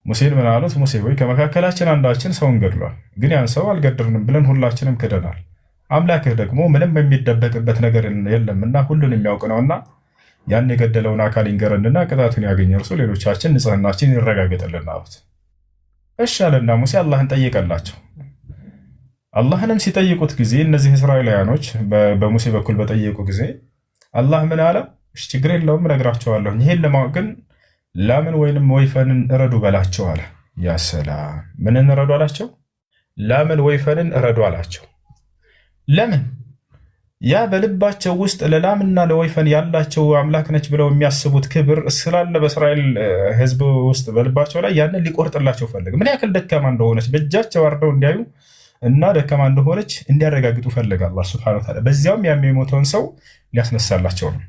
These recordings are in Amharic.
ሙሴን ምን አሉት? ሙሴ ሆይ ከመካከላችን አንዳችን ሰውን ገድሏል፣ ግን ያን ሰው አልገደልንም ብለን ሁላችንም ክደናል። አምላክህ ደግሞ ምንም የሚደበቅበት ነገር የለምና ሁሉን የሚያውቅ ነውና ያን የገደለውን አካል ይንገረንና ቅጣቱን ያገኘ እርሱ፣ ሌሎቻችን ንጽህናችን ይረጋገጥልን አሉት። እሺ አለና ሙሴ አላህን ጠየቀላቸው። አላህንም ሲጠይቁት ጊዜ እነዚህ እስራኤላውያኖች በሙሴ በኩል በጠየቁ ጊዜ አላህ ምን አለ? እሺ ችግር የለውም እነግራቸዋለሁ፣ ይሄን ለማወቅ ግን ላምን ወይንም ወይፈንን እረዱ በላቸው አለ። ያ ሰላም! ምንን እረዱ አላቸው? ላምን ወይፈንን እረዱ አላቸው። ለምን? ያ በልባቸው ውስጥ ለላምና ለወይፈን ያላቸው አምላክ ነች ብለው የሚያስቡት ክብር ስላለ በእስራኤል ሕዝብ ውስጥ በልባቸው ላይ ያንን ሊቆርጥላቸው ፈለገ። ምን ያክል ደካማ እንደሆነች በእጃቸው አርደው እንዲያዩ እና ደካማ እንደሆነች እንዲያረጋግጡ ፈለገ አላህ ሱብሓነሁ ወተዓላ። በዚያውም የሚሞተውን ሰው ሊያስነሳላቸው ነው።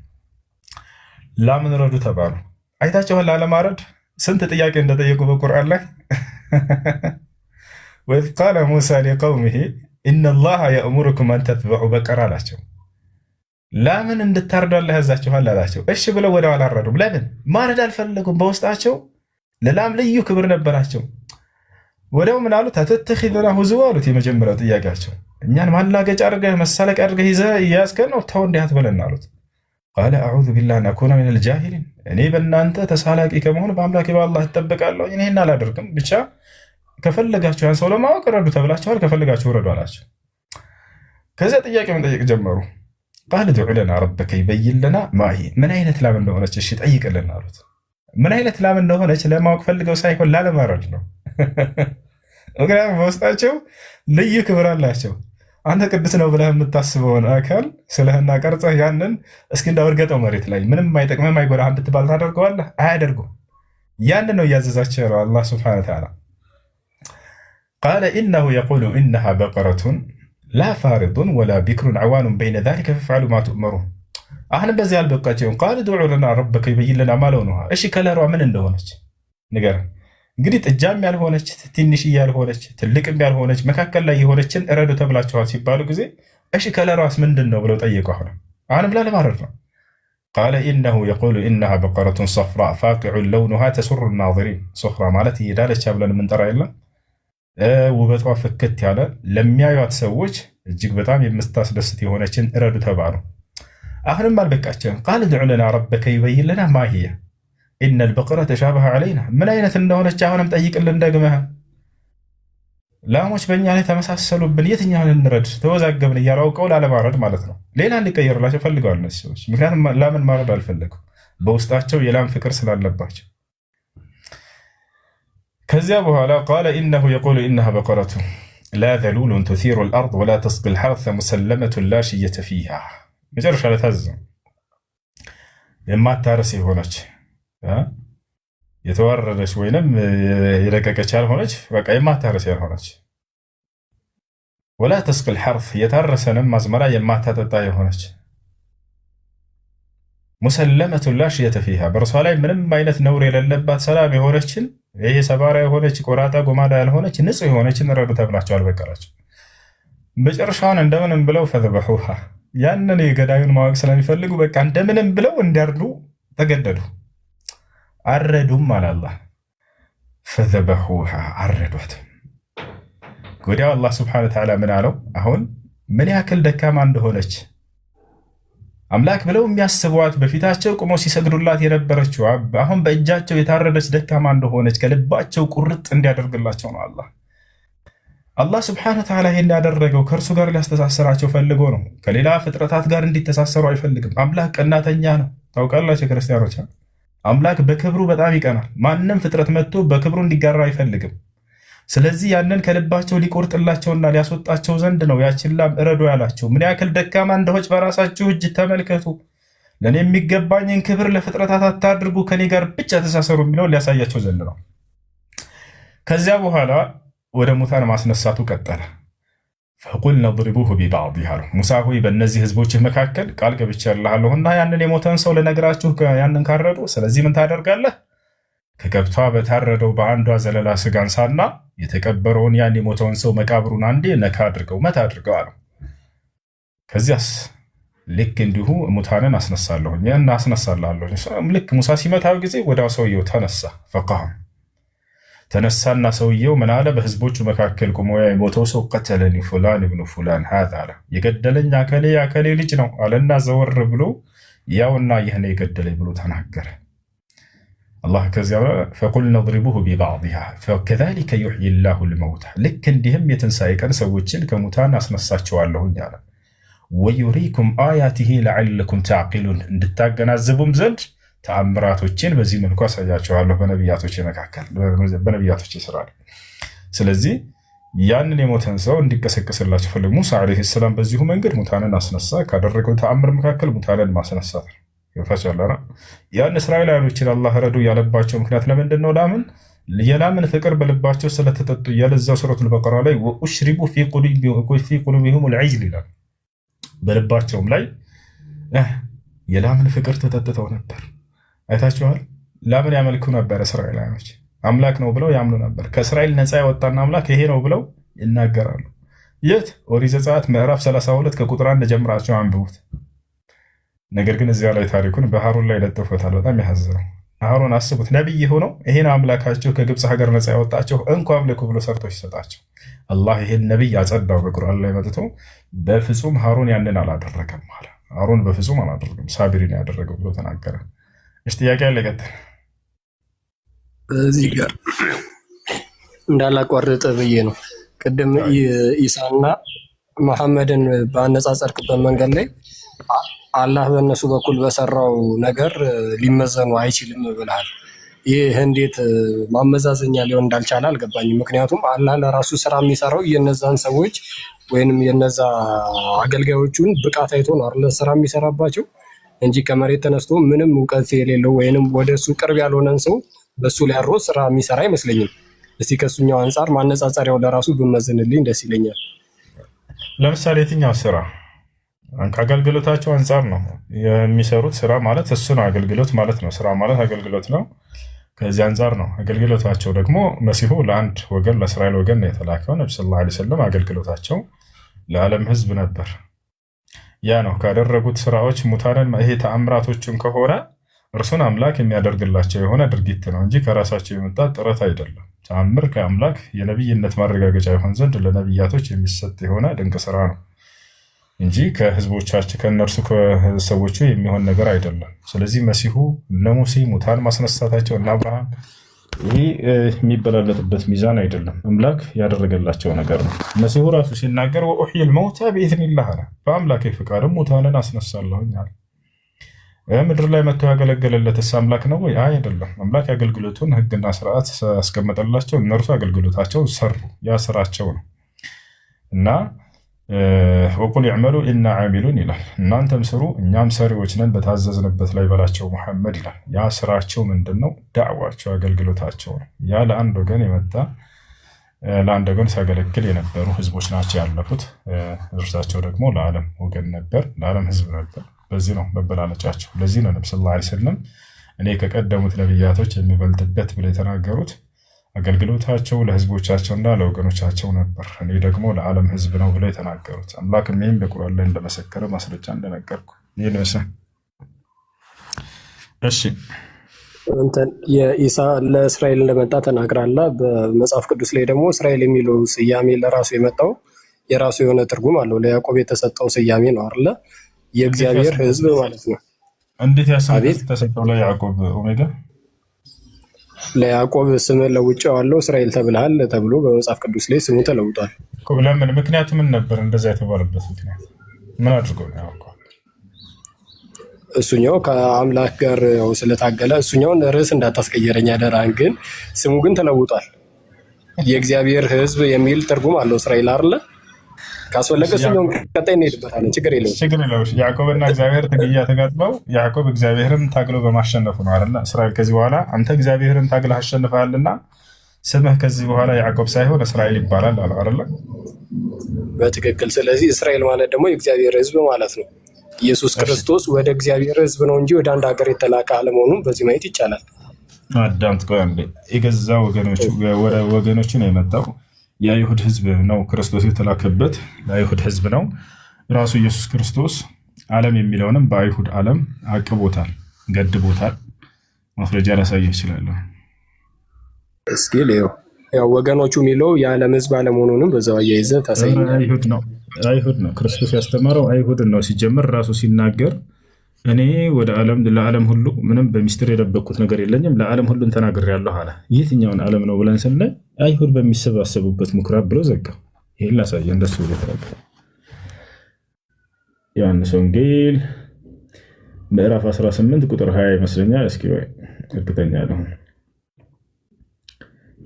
ላምን ረዱ ተባሉ። አይታችኋል? ላለማረድ ስንት ጥያቄ እንደጠየቁ በቁርአን ላይ ወኢዝ ቃለ ሙሳ ሊቀውሚሂ ኢነላሃ የእሙሩኩም አን ተዝበሑ በቀራ አላቸው። ላምን እንድታርዳለህ ያዛችኋል አላቸው። እሺ ብለው ወደ ኋላ አልረዱም። ለምን? ማረድ አልፈለጉም። በውስጣቸው ለላም ልዩ ክብር ነበራቸው። ወዲያው ምን አሉት? አተተኺዙና ሁዙዋ አሉት። የመጀመሪያው ጥያቄያቸው እኛን ማላገጫ አድርገህ መሳለቅ አድርገህ ይዘህ እያያዝከን ነው፣ ተው እንዲህ አትበለን አሉት። ቃለ አዑዙ ቢላሂ አን አኩነ ሚነል ጃሂሊን፣ እኔ በእናንተ ተሳላቂ ከመሆኑ በአምላኬ በአላህ እጠብቃለሁ፣ ይህን አላደርግም። ብቻ ከፈለጋችሁ ያን ሰው ለማወቅ ረዱ ተብላችኋል፣ ከፈለጋችሁ ረዱ አላቸው። ከዚያ ጥያቄ መጠየቅ ጀመሩ። ቃል ድዑ ለና ረበከ ይበይን ለና ማሂ፣ ምን አይነት ላም እንደሆነች እሺ ጠይቅልን አሉት። ምን አይነት ላም እንደሆነች ለማወቅ ፈልገው ሳይሆን ላለማረድ ነው። ምክንያቱም በውስጣቸው ልዩ ክብር አላቸው። አንተ ቅዱስ ነው ብለህ የምታስበውን አካል ስለህና ቀርጸህ ያንን እስኪ እንዳወርገጠው መሬት ላይ ምንም አይጠቅምም አይጎዳህም ብትባል ታደርገዋለህ? አያደርጉም። ያንን ነው እያዘዛቸው ያለው አላህ ሱብሓነሁ ወተዓላ። ቃለ ኢነሁ የቁሉ ኢነሃ በቀረቱን ላ ፋሪዱን ወላ ቢክሩን ዐዋኑን በይነ ዛሊከ ፈፍዐሉ ማ ቱእመሩን። አሁንም በዚህ አልበቃቸውም። ቃል ድዑ ለና ረበከ ይበይን ለና ማ ለውኑሃ፣ እሺ ከለሯ ምን እንደሆነች ንገረን። እንግዲህ ጥጃም ያልሆነች ትንሽ ያልሆነች ትልቅም ያልሆነች መካከል ላይ የሆነችን እረዱ ተብላችኋል ሲባሉ ጊዜ እሺ ከለሯስ ምንድን ነው ብለው ጠየቁ። አሁንም ላለማረድ ነው። ቃለ ኢነሁ የቁሉ ኢነሃ በቀረቱን ሰፍራ ፋቂዑን ለውኑሃ ተሱሩ ናዚሪን። ሶፍራ ማለት ዳለቻ ብለን የምንጠራ የለም፣ ውበቷ ፍክት ያለ ለሚያዩት ሰዎች እጅግ በጣም የምታስደስት የሆነችን እረዱ ተባሉ። አሁንም አልበቃቸውም። ቃል ድዑ ለና ረበከ ይበይን ለና ማ ሂየ ኢነል በቀረ ተሻበሀ ዐለይና፣ ምን አይነት እንደሆነች አሁንም ጠይቅልን ደግመህ። ላሞች በእኛ ላይ ተመሳሰሉብን፣ የትኛውን እንረድ? ተወዛገብን እያሉ አውቀው ላለማረድ ማለት ነው። ሌላ እንዲቀየርላቸው ፈልገዋል እነዚህ ሰዎች። ምክንያቱም ላምን ማረድ አልፈለጉም፣ በውስጣቸው የላም ፍቅር ስላለባቸው። ከዚያ በኋላ ቃለ ኢነሁ የቁሉ ኢነሃ በቀረቱ ላ ዘሉሉን ቱሲሩ ልአርድ ወላ ተስቂ ልሐርሰ ሙሰለመቱን ላ ሽየተ ፊሃ። መጨረሻ ላይ ታዘው የማታረስ የሆነች የተዋረደች ወይንም የደቀቀች ያልሆነች፣ በቃ የማታረስ ያልሆነች፣ ወላ ተስቅል ሐርፍ የታረሰንም አዝመራ የማታጠጣ የሆነች፣ ሙሰለመቱን ላ ሽየተ ፊሃ በእርሷ ላይ ምንም አይነት ነውር የሌለባት ሰላም የሆነችን፣ ይሄ ሰባራ የሆነች ቆራጣ ጎማዳ ያልሆነች ንጹህ የሆነችን ረዱ ተብላቸው አልበቀላቸው። መጨረሻውን እንደምንም ብለው ፈዘበሑሃ፣ ያንን የገዳዩን ማወቅ ስለሚፈልጉ በቃ እንደምንም ብለው እንዲያርዱ ተገደዱ። አረዱም አላላህ ፈዘበሑሃ፣ አረዷት። ወዲያው አላህ ስብሐነሁ ወተዓላ ምን አለው? አሁን ምን ያክል ደካማ እንደሆነች አምላክ ብለው የሚያስቧት በፊታቸው ቁመው ሲሰግዱላት የነበረችው አሁን በእጃቸው የታረደች ደካማ እንደሆነች ከልባቸው ቁርጥ እንዲያደርግላቸው ነው አላህ ስብሐነሁ ወተዓላ ይሄን ያደረገው ከእርሱ ጋር ሊያስተሳሰራቸው ፈልጎ ነው። ከሌላ ፍጥረታት ጋር እንዲተሳሰሩ አይፈልግም። አምላክ ቀናተኛ ነው። ታውቃላችሁ ክርስቲያኖች፣ አምላክ በክብሩ በጣም ይቀናል። ማንም ፍጥረት መጥቶ በክብሩ እንዲጋራ አይፈልግም። ስለዚህ ያንን ከልባቸው ሊቆርጥላቸውና ሊያስወጣቸው ዘንድ ነው ያችን ላም እረዱ ያላቸው። ምን ያክል ደካማ እንደሆነች በራሳችሁ እጅ ተመልከቱ፣ ለእኔ የሚገባኝን ክብር ለፍጥረታት አታድርጉ፣ ከኔ ጋር ብቻ ተሳሰሩ የሚለው ሊያሳያቸው ዘንድ ነው። ከዚያ በኋላ ወደ ሙታን ማስነሳቱ ቀጠለ። ፈቁልነ ድሪቡሁ ቢባዕዲሃ አሉ። ሙሳ ሆይ በእነዚህ ህዝቦችህ መካከል ቃል ገብቼልሃለሁና ያንን የሞተን ሰው ልነግራችሁ ያንን ካረዱ፣ ስለዚህ ምን ታደርጋለህ? ከከብቷ በታረደው በአንዷ ዘለላ ስጋ አንሳና የተቀበረውን ያን የሞተውን ሰው መቃብሩን አንዴ ነካ አድርገው መታ አድርገው አሉ። ከዚያስ ልክ እንዲሁ ሙታንን አስነሳለሁኝ እና አስነሳልሃለሁ። ልክ ሙሳ ሲመታው ጊዜ ወዲያው ሰውየው ተነሳ። ፈቃም ተነሳና ሰውየው ምን አለ? በህዝቦቹ መካከል ቆሞ የሞተው ሰው ቀተለኒ ፉላን ብኑ ፉላን ሀዛ አለ፣ የገደለኝ አከሌ አከሌ ልጅ ነው አለና ዘወር ብሎ ያውና ይህ ነው የገደለኝ ብሎ ተናገረ። አላህ ከዚያ ፈቁልነ ድሪቡሁ ቢባዕድሃ ከዛሊከ ዩሕይ ላሁ ልመውታ፣ ልክ እንዲህም የትንሣኤ ቀን ሰዎችን ከሙታን አስነሳቸዋለሁኝ አለ። ወዩሪኩም አያቲሂ ለዓለኩም ተዕቂሉን፣ እንድታገናዘቡም ዘንድ ተአምራቶችን በዚህ መልኩ አሳያቸዋለሁ በነቢያቶች መካከል በነቢያቶች ስራ። ስለዚህ ያንን የሞተን ሰው እንዲቀሰቅስላቸው ፈለጉ። ሙሳ ዓለይሂ ሰላም በዚሁ መንገድ ሙታንን አስነሳ። ካደረገው ተአምር መካከል ሙታንን ማስነሳት ነው። ያን እስራኤላውያኖችን አላህ ረዱ ያለባቸው ምክንያት ለምንድን ነው? ላምን የላምን ፍቅር በልባቸው ስለተጠጡ እያለ እዛው ሱረቱል በቀራ ላይ ወኡሽሪቡ ፊ ቁሉቢሂም ልዕጅል ይላል። በልባቸውም ላይ የላምን ፍቅር ተጠጥተው ነበር። አይታችኋል። ላምን ያመልኩ ነበር እስራኤላውያኖች። አምላክ ነው ብለው ያምኑ ነበር። ከእስራኤል ነፃ ያወጣና አምላክ ይሄ ነው ብለው ይናገራሉ። የት? ኦሪት ዘጸአት ምዕራፍ 32 ከቁጥር 1 ጀምራቸው አንብቡት። ነገር ግን እዚያ ላይ ታሪኩን በሃሩን ላይ ለጥፎታል። በጣም ያሳዝነው። ሃሩን አስቡት፣ ነቢይ ሆነው ይሄን አምላካቸው ከግብፅ ሀገር ነፃ ያወጣቸው እንኳ አምልኩ ብሎ ሰርቶ ሲሰጣቸው አላህ ይሄን ነቢይ አጸዳው። በቁርአን ላይ መጥቶ በፍጹም ሃሩን ያንን አላደረገም አለ። ሃሩን በፍጹም አላደረገም፣ ሳቢሪን ያደረገው ብሎ ተናገረ። እሺ ጥያቄ አለ። ቀጥል። እዚህ ጋር እንዳላቋርጥ ብዬ ነው። ቅድም ኢሳና መሐመድን በአነጻጸርክበት መንገድ ላይ አላህ በእነሱ በኩል በሰራው ነገር ሊመዘኑ አይችልም ብለሃል። ይህ እንዴት ማመዛዘኛ ሊሆን እንዳልቻለ አልገባኝም። ምክንያቱም አላህ ለራሱ ስራ የሚሰራው የነዛን ሰዎች ወይንም የነዛ አገልጋዮቹን ብቃት አይቶ ነው አይደል ስራ የሚሰራባቸው እንጂ ከመሬት ተነስቶ ምንም እውቀት የሌለው ወይንም ወደሱ ቅርብ ያልሆነን ሰው በሱ ላይ አድሮ ስራ የሚሰራ አይመስለኝም። እስቲ ከሱኛው አንጻር ማነጻጸሪያው ለራሱ ብመዝንልኝ ደስ ይለኛል። ለምሳሌ የትኛው ስራ ከአገልግሎታቸው አንጻር ነው የሚሰሩት? ስራ ማለት እሱ ነው። አገልግሎት ማለት ነው። ስራ ማለት አገልግሎት ነው። ከዚህ አንጻር ነው። አገልግሎታቸው ደግሞ መሲሁ ለአንድ ወገን ለእስራኤል ወገን ነው የተላከው። ነቢ ሰለላሁ ዐለይሂ ወሰለም አገልግሎታቸው ለዓለም ህዝብ ነበር። ያ ነው ካደረጉት ስራዎች ሙታንን ይሄ ተአምራቶችን ከሆነ እርሱን አምላክ የሚያደርግላቸው የሆነ ድርጊት ነው እንጂ ከራሳቸው የመጣ ጥረት አይደለም። ተአምር ከአምላክ የነቢይነት ማረጋገጫ ይሆን ዘንድ ለነቢያቶች የሚሰጥ የሆነ ድንቅ ስራ ነው እንጂ ከህዝቦቻቸው ከእነርሱ ከሰዎቹ የሚሆን ነገር አይደለም። ስለዚህ መሲሁ እነ ሙሴ ሙታን ማስነሳታቸው እና አብርሃም ይህ የሚበላለጥበት ሚዛን አይደለም። አምላክ ያደረገላቸው ነገር ነው። መሲሁ ራሱ ሲናገር ወኡሕይል መውታ ቢኢዝኒላህ አለ፣ በአምላክ ፍቃድም ሙታንን አስነሳለሁኝ አለ። ምድር ላይ መጥቶ ያገለገለለትስ አምላክ ነው ወይ? አይደለም። አምላክ የአገልግሎቱን ህግና ስርዓት አስቀመጠላቸው። እነርሱ አገልግሎታቸው ሰሩ። ያ ስራቸው ነው እና ወቁል ይዕመሉ ኢና ዓሚሉን ይላል። እናንተም ስሩ እኛም ሰሪዎች ነን በታዘዝንበት ላይ በላቸው ሙሐመድ ይላል። ያ ስራቸው ምንድን ነው? ዳዕዋቸው አገልግሎታቸው ነው። ያ ለአንድ ወገን የመጣ ለአንድ ወገን ሲያገለግል የነበሩ ህዝቦች ናቸው ያለፉት። እርሳቸው ደግሞ ለዓለም ወገን ነበር፣ ለዓለም ህዝብ ነበር። በዚህ ነው መበላለጫቸው። ለዚህ ነው ነቢ ሰለላሁ ዐለይሂ ወሰለም እኔ ከቀደሙት ነቢያቶች የሚበልጥበት ብለው የተናገሩት አገልግሎታቸው ለህዝቦቻቸውና ለወገኖቻቸው ነበር፣ እኔ ደግሞ ለዓለም ህዝብ ነው ብለው የተናገሩት። አምላክም ይህም በቁርአን ላይ እንደመሰከረ ማስረጃ እንደነገርኩ ይህን ይመስላል። እሺ የኢሳ ለእስራኤል እንደመጣ ተናግራላ። በመጽሐፍ ቅዱስ ላይ ደግሞ እስራኤል የሚለው ስያሜ ለራሱ የመጣው የራሱ የሆነ ትርጉም አለው። ለያዕቆብ የተሰጠው ስያሜ ነው አይደለ? የእግዚአብሔር ህዝብ ማለት ነው። እንዴት ያሰሙት ተሰጠው ለያዕቆብ? ኦሜጋ ለያዕቆብ ስም ለውጬዋለሁ እስራኤል ተብልሃል ተብሎ በመጽሐፍ ቅዱስ ላይ ስሙ ተለውጧል። ለምን? ምክንያቱ ምን ነበር? እንደዛ የተባለበት ምክንያት ምን አድርጎ ነው ያዕቆብ? እሱኛው ከአምላክ ጋር ስለታገለ እሱኛውን ርዕስ እንዳታስቀየረኝ አደራህን። ግን ስሙ ግን ተለውጧል። የእግዚአብሔር ህዝብ የሚል ትርጉም አለው እስራኤል አይደለ? ካስፈለገ እሱኛውን ቀጣይ እንሄድበታለን። ችግር የለውም። ያዕቆብና እግዚአብሔር ትግያ ተጋጥመው ያዕቆብ እግዚአብሔርን ታግሎ በማሸነፉ ነው አይደለ? እስራኤል ከዚህ በኋላ አንተ እግዚአብሔርን ታግለህ አሸንፈሃልና ስምህ ከዚህ በኋላ ያዕቆብ ሳይሆን እስራኤል ይባላል አለ አይደለ? በትክክል። ስለዚህ እስራኤል ማለት ደግሞ የእግዚአብሔር ህዝብ ማለት ነው። ኢየሱስ ክርስቶስ ወደ እግዚአብሔር ህዝብ ነው እንጂ ወደ አንድ ሀገር የተላከ አለመሆኑን በዚህ ማየት ይቻላል። አዳምጥ። የገዛ ወገኖቹ ነው የመጣው። የአይሁድ ህዝብ ነው ክርስቶስ የተላከበት፣ ለአይሁድ ህዝብ ነው። ራሱ ኢየሱስ ክርስቶስ ዓለም የሚለውንም በአይሁድ ዓለም አቅቦታል፣ ገድቦታል። ማስረጃ ላሳየህ እችላለሁ። እስኪ ያው ወገኖቹ የሚለው የዓለም ሕዝብ አለመሆኑንም በዛው አያይዘህ ታሳይኛለህ። አይሁድ ነው ክርስቶስ ያስተማረው አይሁድን ነው። ሲጀምር ራሱ ሲናገር እኔ ወደ ዓለም ለዓለም ሁሉ ምንም በሚስጥር የደበቅኩት ነገር የለኝም ለዓለም ሁሉን ተናግሬያለሁ አለ። የትኛውን ዓለም ነው ብለን ስናይ አይሁድ በሚሰባሰቡበት ምኩራብ ብሎ ዘጋ። ይህን ላሳየ እንደሱ ተናገረ። ዮሐንስ ወንጌል ምዕራፍ 18 ቁጥር 20 ይመስለኛል። እስኪ ወይ እርግጠኛ አይደለሁም።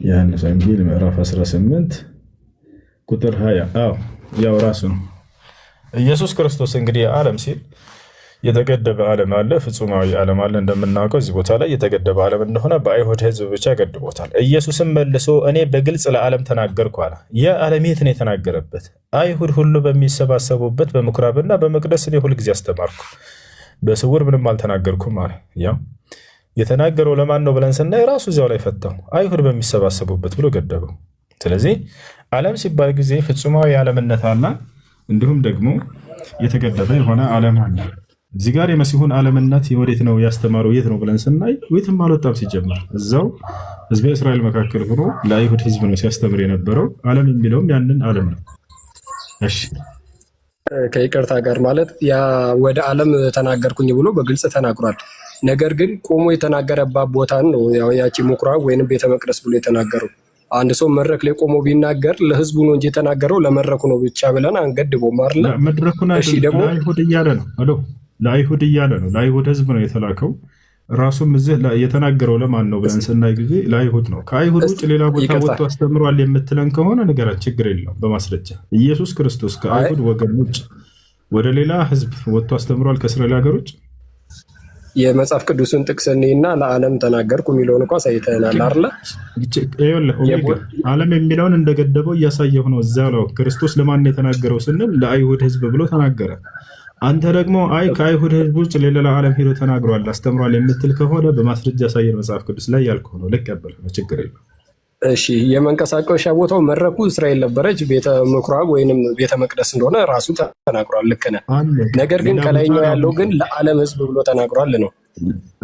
ዮሐንስ ወንጌል ምዕራፍ 18 ቁጥር 20 ያው ራሱ ነው ኢየሱስ ክርስቶስ እንግዲህ ዓለም ሲል የተገደበ ዓለም አለ፣ ፍጹማዊ ዓለም አለ። እንደምናውቀው እዚህ ቦታ ላይ የተገደበ ዓለም እንደሆነ በአይሁድ ሕዝብ ብቻ ገድቦታል። ኢየሱስም መልሶ እኔ በግልጽ ለዓለም ተናገርኩ አለ። የዓለም የት ነው የተናገረበት? አይሁድ ሁሉ በሚሰባሰቡበት በምኩራብና በመቅደስ እኔ ሁልጊዜ አስተማርኩ፣ በስውር ምንም አልተናገርኩም አለ። ያው የተናገረው ለማን ነው ብለን ስናይ ራሱ እዚያው ላይ ፈታው፣ አይሁድ በሚሰባሰቡበት ብሎ ገደበው። ስለዚህ ዓለም ሲባል ጊዜ ፍጹማዊ ዓለምነት አለ፣ እንዲሁም ደግሞ የተገደበ የሆነ ዓለም አለ። እዚህ ጋር የመሲሁን ዓለምነት ወዴት ነው ያስተማረው? የት ነው ብለን ስናይ የትም አልወጣም። ሲጀምር እዛው ህዝበ እስራኤል መካከል ሆኖ ለአይሁድ ህዝብ ነው ሲያስተምር የነበረው። ዓለም የሚለውም ያንን ዓለም ነው። እሺ ከይቅርታ ጋር ማለት ያ ወደ ዓለም ተናገርኩኝ ብሎ በግልጽ ተናግሯል። ነገር ግን ቆሞ የተናገረባት ቦታን ነው ያቺ ምኩራብ ወይንም ቤተ መቅደስ ብሎ የተናገረው። አንድ ሰው መድረክ ላይ ቆሞ ቢናገር ለህዝቡ ነው እንጂ የተናገረው ለመድረኩ ነው ብቻ ብለን አንገድበውም አይደል? መድረኩን ደግሞ ለአይሁድ እያለ ነው ለአይሁድ እያለ ነው። ለአይሁድ ህዝብ ነው የተላከው። ራሱም እዚህ የተናገረው ለማን ነው ብለን ስናይ ጊዜ ለአይሁድ ነው። ከአይሁድ ውጭ ሌላ ቦታ ወጥቶ አስተምሯል የምትለን ከሆነ ንገረን፣ ችግር የለውም በማስረጃ። ኢየሱስ ክርስቶስ ከአይሁድ ወገን ውጭ ወደ ሌላ ህዝብ ወጥቶ አስተምሯል ከእስራኤል ሀገር ውጭ? የመጽሐፍ ቅዱስን ጥቅስ እና ለዓለም ተናገርኩ የሚለውን እኮ አሳይተናል አይደል? ዓለም የሚለውን እንደገደበው እያሳየሁ ነው። እዚያ ነው ክርስቶስ ለማን የተናገረው ስንል ለአይሁድ ህዝብ ብሎ ተናገረ። አንተ ደግሞ አይ ከአይሁድ ህዝብ ውጭ ሌላ ዓለም ሄዶ ተናግሯል አስተምሯል የምትል ከሆነ በማስረጃ ያሳየን መጽሐፍ ቅዱስ ላይ ያልከው ነው። ልቀበል ነው፣ ችግር የለም። እሺ የመንቀሳቀሻ ቦታው መድረኩ እስራኤል ነበረች፣ ቤተ ምኩራብ ወይንም ቤተ መቅደስ እንደሆነ ራሱ ተናግሯል። ልክ ነህ። ነገር ግን ከላይኛው ያለው ግን ለዓለም ህዝብ ብሎ ተናግሯል ነው።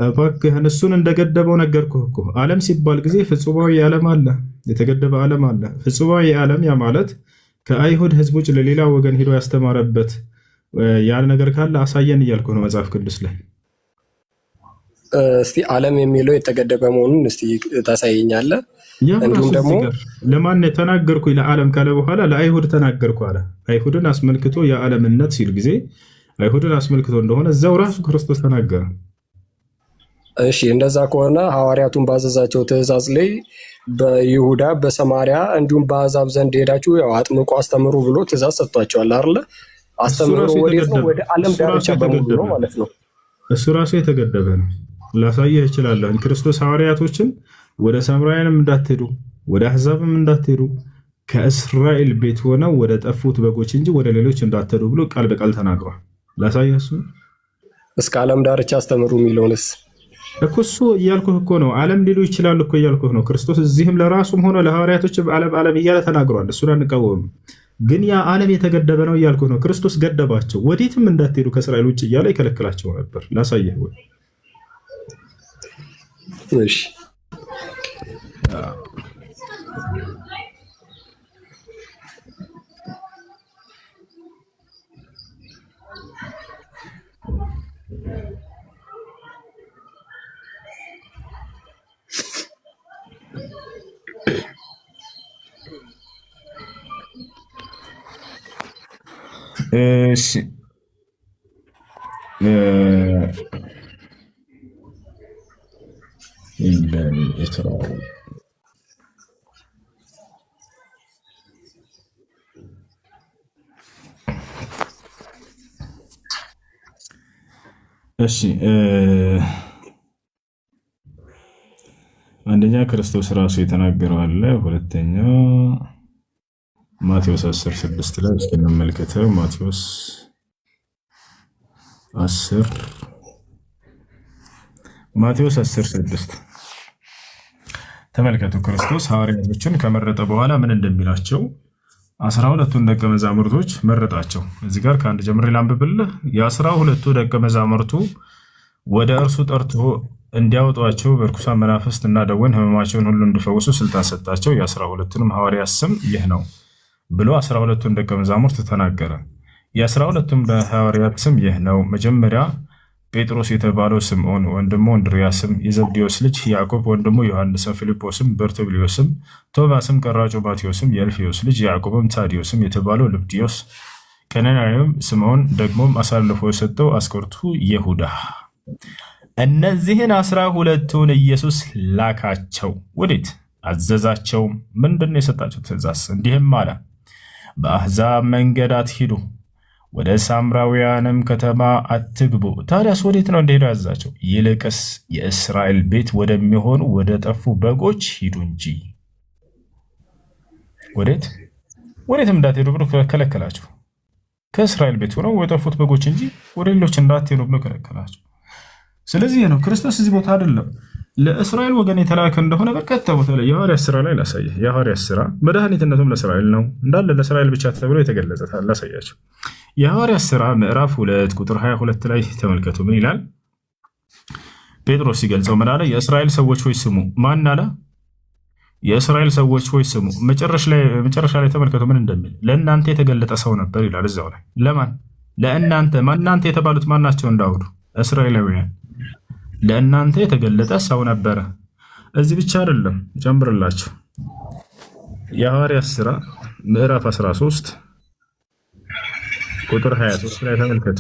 እባክህን እሱን እንደገደበው ነገርኩህ እኮ። ዓለም ሲባል ጊዜ ፍጹማዊ ዓለም አለ፣ የተገደበ ዓለም አለ። ፍጹማዊ ዓለም ያ ማለት ከአይሁድ ህዝብ ውጭ ለሌላ ወገን ሄዶ ያስተማረበት ያን ነገር ካለ አሳየን እያልኩ ነው መጽሐፍ ቅዱስ ላይ። እስቲ ዓለም የሚለው የተገደበ መሆኑን እስቲ ታሳየኛለህ? እንዲሁም ደግሞ ለማን ተናገርኩ ለዓለም ካለ በኋላ ለአይሁድ ተናገርኩ አለ። አይሁድን አስመልክቶ የዓለምነት ሲል ጊዜ አይሁድን አስመልክቶ እንደሆነ እዛው ራሱ ክርስቶስ ተናገረ። እሺ እንደዛ ከሆነ ሐዋርያቱን ባዘዛቸው ትእዛዝ ላይ በይሁዳ በሰማሪያ እንዲሁም በአሕዛብ ዘንድ ሄዳችሁ ያው አጥምቁ አስተምሩ ብሎ ትእዛዝ ሰጥቷቸዋል አይደል? አስተምሮ ወዴት ነው? ወደ ዓለም ዳርቻ በሙሉ ነው ማለት ነው። እሱ ራሱ የተገደበ ነው። ላሳየህ እችላለሁ። ክርስቶስ ሐዋርያቶችን ወደ ሳምራውያንም እንዳትሄዱ ወደ አሕዛብም እንዳትሄዱ ከእስራኤል ቤት ሆነው ወደ ጠፉት በጎች እንጂ ወደ ሌሎች እንዳትሄዱ ብሎ ቃል በቃል ተናግሯል። ላሳየህ እሱ እስከ ዓለም ዳርቻ አስተምሩ የሚለውንስ እኮ እሱ እያልኩህ እኮ ነው። ዓለም ሊሉ ይችላሉ እኮ እያልኩህ ነው። ክርስቶስ እዚህም ለራሱም ሆነ ለሐዋርያቶች ዓለም እያለ ተናግሯል። እሱን አንቃወምም። ግን ያ ዓለም የተገደበ ነው እያልኩህ ነው። ክርስቶስ ገደባቸው። ወዴትም እንዳትሄዱ ከእስራኤል ውጭ እያለ ይከለክላቸው ነበር። ላሳየህ ወይ? እሺ እሺ እሺ አንደኛ ክርስቶስ ራሱ የተናገረው አለ። ሁለተኛ ማቴዎስ 10:6 ላይ እስኪ እንመልከተው። ማቴዎስ 10:6 ተመልከቱ። ክርስቶስ ሐዋርያቶችን ከመረጠ በኋላ ምን እንደሚላቸው 12ቱን ደቀ መዛሙርቶች መረጣቸው። እዚህ ጋር ከአንድ ጀምሬ ላንብብልህ። የ12ቱ ደቀ መዛሙርቱ ወደ እርሱ ጠርቶ እንዲያወጧቸው በርኩሳን መናፍስት እና ደዌን ሕመማቸውን ሁሉ እንዲፈውሱ ስልጣን ሰጣቸው። የ12ቱንም ሐዋርያት ስም ይህ ነው ብሎ 12ቱን ደቀ መዛሙርት ተናገረ። የ12ቱም ሐዋርያት ስም ይህ ነው። መጀመሪያ ጴጥሮስ የተባለው ስምዖን፣ ወንድሙ እንድርያስም፣ የዘብዴዎስ ልጅ ያዕቆብ፣ ወንድሙ ዮሐንስም፣ ፊልጶስም፣ በርቶሎሜዎስም፣ ቶማስም፣ ቀራጩ ማቴዎስም፣ የእልፌዎስ ልጅ ያዕቆብም፣ ታዲዮስም የተባለው ልብድዮስ፣ ቀነናዊም ስምዖን፣ ደግሞም አሳልፎ የሰጠው አስቆሮቱ ይሁዳ። እነዚህን 12ቱን ኢየሱስ ላካቸው። ወዴት? አዘዛቸውም። ምንድን ነው የሰጣቸው ትእዛዝ? እንዲህም አለ፣ በአሕዛብ መንገድ አትሂዱ፣ ወደ ሳምራውያንም ከተማ አትግቡ። ታዲያስ ወዴት ነው እንደሄዱ ያዛቸው? ይልቅስ የእስራኤል ቤት ወደሚሆኑ ወደ ጠፉ በጎች ሂዱ እንጂ። ወዴትም እንዳትሄዱ ብሎ ከለከላቸው። ከእስራኤል ቤት ሆነው የጠፉት በጎች እንጂ ወደ ሌሎች እንዳትሄዱ ብሎ ከለከላቸው። ስለዚህ ነው ክርስቶስ እዚህ ቦታ አይደለም ለእስራኤል ወገን የተላከ እንደሆነ በርካታ ቦታ ላይ የሐዋርያት ስራ ላይ ላሳየ። የሐዋርያት ስራ መድኃኒትነቱም ለእስራኤል ነው እንዳለ ለእስራኤል ብቻ ተብሎ የተገለጸ ላሳያቸው። የሐዋርያት ስራ ምዕራፍ 2 ቁጥር 22 ላይ ተመልከቱ። ምን ይላል? ጴጥሮስ ሲገልጸው ምን አለ? የእስራኤል ሰዎች ሆይ ስሙ። ማን አለ? የእስራኤል ሰዎች ሆይ ስሙ። መጨረሻ ላይ ተመልከቱ ምን እንደሚል። ለእናንተ የተገለጠ ሰው ነበር ይላል እዛው ላይ። ለማን? ለእናንተ። እናንተ የተባሉት ማናቸው? እንዳውዱ እስራኤላውያን። ለእናንተ የተገለጠ ሰው ነበረ። እዚህ ብቻ አይደለም፣ ጨምርላችሁ። የሐዋርያት ሥራ ምዕራፍ 13 ቁጥር 23 ላይ ተመልከቱ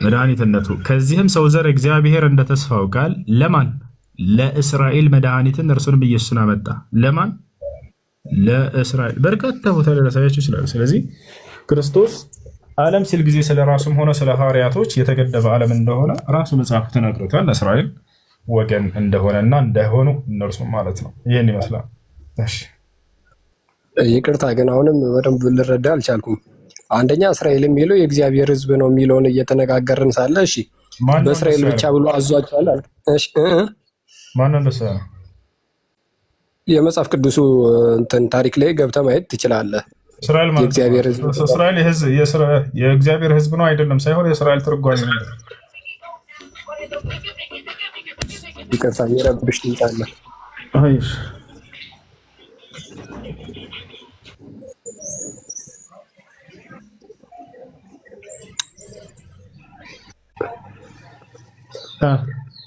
መድኃኒትነቱ። ከዚህም ሰው ዘር እግዚአብሔር እንደ ተስፋው ቃል ለማን? ለእስራኤል መድኃኒትን እርሱንም ኢየሱስን አመጣ። ለማን? ለእስራኤል። በርካታ ቦታ ላይ ላሳያችሁ ይችላል። ስለዚህ ክርስቶስ ዓለም ሲል ጊዜ ስለ ራሱም ሆነ ስለ ሐዋርያቶች የተገደበ ዓለም እንደሆነ ራሱ መጽሐፉ ተናግሮታል። ለእስራኤል ወገን እንደሆነና እንደሆኑ እነርሱም ማለት ነው። ይህን ይመስላል። ይቅርታ ግን አሁንም በደንብ ልረዳ አልቻልኩም። አንደኛ እስራኤል የሚለው የእግዚአብሔር ሕዝብ ነው የሚለውን እየተነጋገርን ሳለ እሺ፣ በእስራኤል ብቻ ብሎ አዟቸዋል። ማን እንደሰ የመጽሐፍ ቅዱሱ እንትን ታሪክ ላይ ገብተህ ማየት ትችላለህ። እስራኤል ማለት እስራኤል የእግዚአብሔር ሕዝብ ነው አይደለም ሳይሆን የእስራኤል ትርጓሜ ነው። ይቅርታ የረብሽ ትንጫለ። አይሽ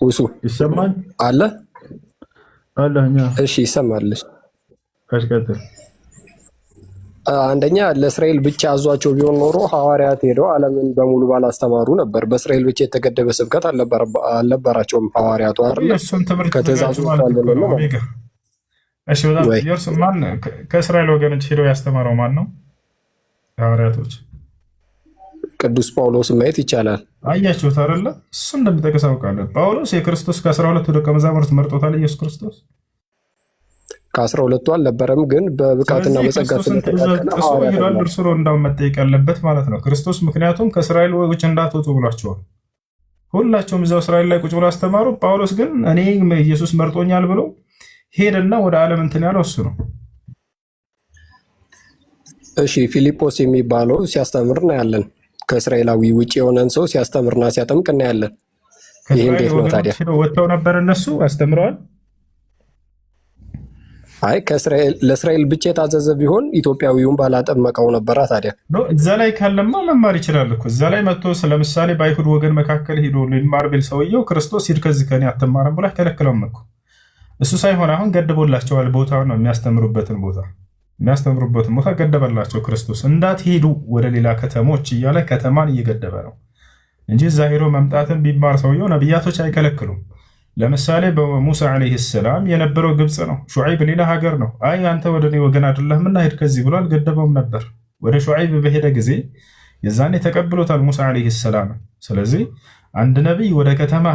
ውሱ ይሰማል አለ አለኛ። እሺ ይሰማልሽ። ከሽከተ አንደኛ ለእስራኤል ብቻ አዟቸው ቢሆን ኖሮ ሐዋርያት ሄደው ዓለምን በሙሉ ባላስተማሩ ነበር። በእስራኤል ብቻ የተገደበ ስብከት አልነበራቸውም ሐዋርያቱ አይደል? ከተዛዙ ከእስራኤል ወገኖች ሄደው ያስተማረው ማን ነው? ሐዋርያቶች ቅዱስ ጳውሎስ ማየት ይቻላል። አያችሁት አይደለ? እሱ እንደሚጠቅስ አውቃለሁ። ጳውሎስ የክርስቶስ ከ12 ደቀ መዛሙርት መርጦታል። ኢየሱስ ክርስቶስ ከ12 አልነበረም፣ ግን በብቃትና በጸጋ ስለተጠቀለ እርሱ ነው እንዳውም መጠየቅ ያለበት ማለት ነው ክርስቶስ። ምክንያቱም ከእስራኤል ወገኖች እንዳትወጡ ብሏቸዋል። ሁላቸውም እዛው እስራኤል ላይ ቁጭ ብሎ አስተማሩ። ጳውሎስ ግን እኔ ኢየሱስ መርጦኛል ብሎ ሄደና ወደ ዓለም እንትን ያለው እሱ ነው። እሺ ፊልጶስ የሚባለው ሲያስተምር እናያለን። ከእስራኤላዊ ውጭ የሆነን ሰው ሲያስተምርና ሲያጠምቅ እናያለን። ይህ እንዴት ነው ታዲያ? ወጥተው ነበር እነሱ አስተምረዋል። አይ ለእስራኤል ብቻ የታዘዘ ቢሆን ኢትዮጵያዊውን ባላጠመቀው ነበራ። ታዲያ እዛ ላይ ካለማ መማር ይችላል እኮ። እዛ ላይ መጥቶ ለምሳሌ በአይሁድ ወገን መካከል ሄዶ ሊማር ቢል ሰውየው ክርስቶስ ሂድ ከዚህ ከእኔ አትማርም ብሎ አይከለክለውም እኮ። እሱ ሳይሆን አሁን ገድቦላቸዋል። ቦታውን ነው የሚያስተምሩበትን ቦታ ገደበላቸው ክርስቶስ። እንዳትሄዱ ወደ ሌላ ከተሞች እያለ ከተማን እየገደበ ነው እንጂ እዛ ሄዶ መምጣትን ቢማር ሰውየው ነቢያቶች አይከለክሉም። ለምሳሌ በሙሳ ዓለይሂ ሰላም የነበረው ግብፅ ነው። ሹዓይብ ሌላ ሀገር ነው። አይ አንተ ወደ እኔ ወገን አይደለህም እና ሄድ ከዚህ ብሎ አልገደበውም ነበር። ወደ ሹዓይብ በሄደ ጊዜ የዛኔ ተቀብሎታል ሙሳ ዓለይሂ ሰላም። ስለዚህ አንድ ነቢይ ወደ ከተማ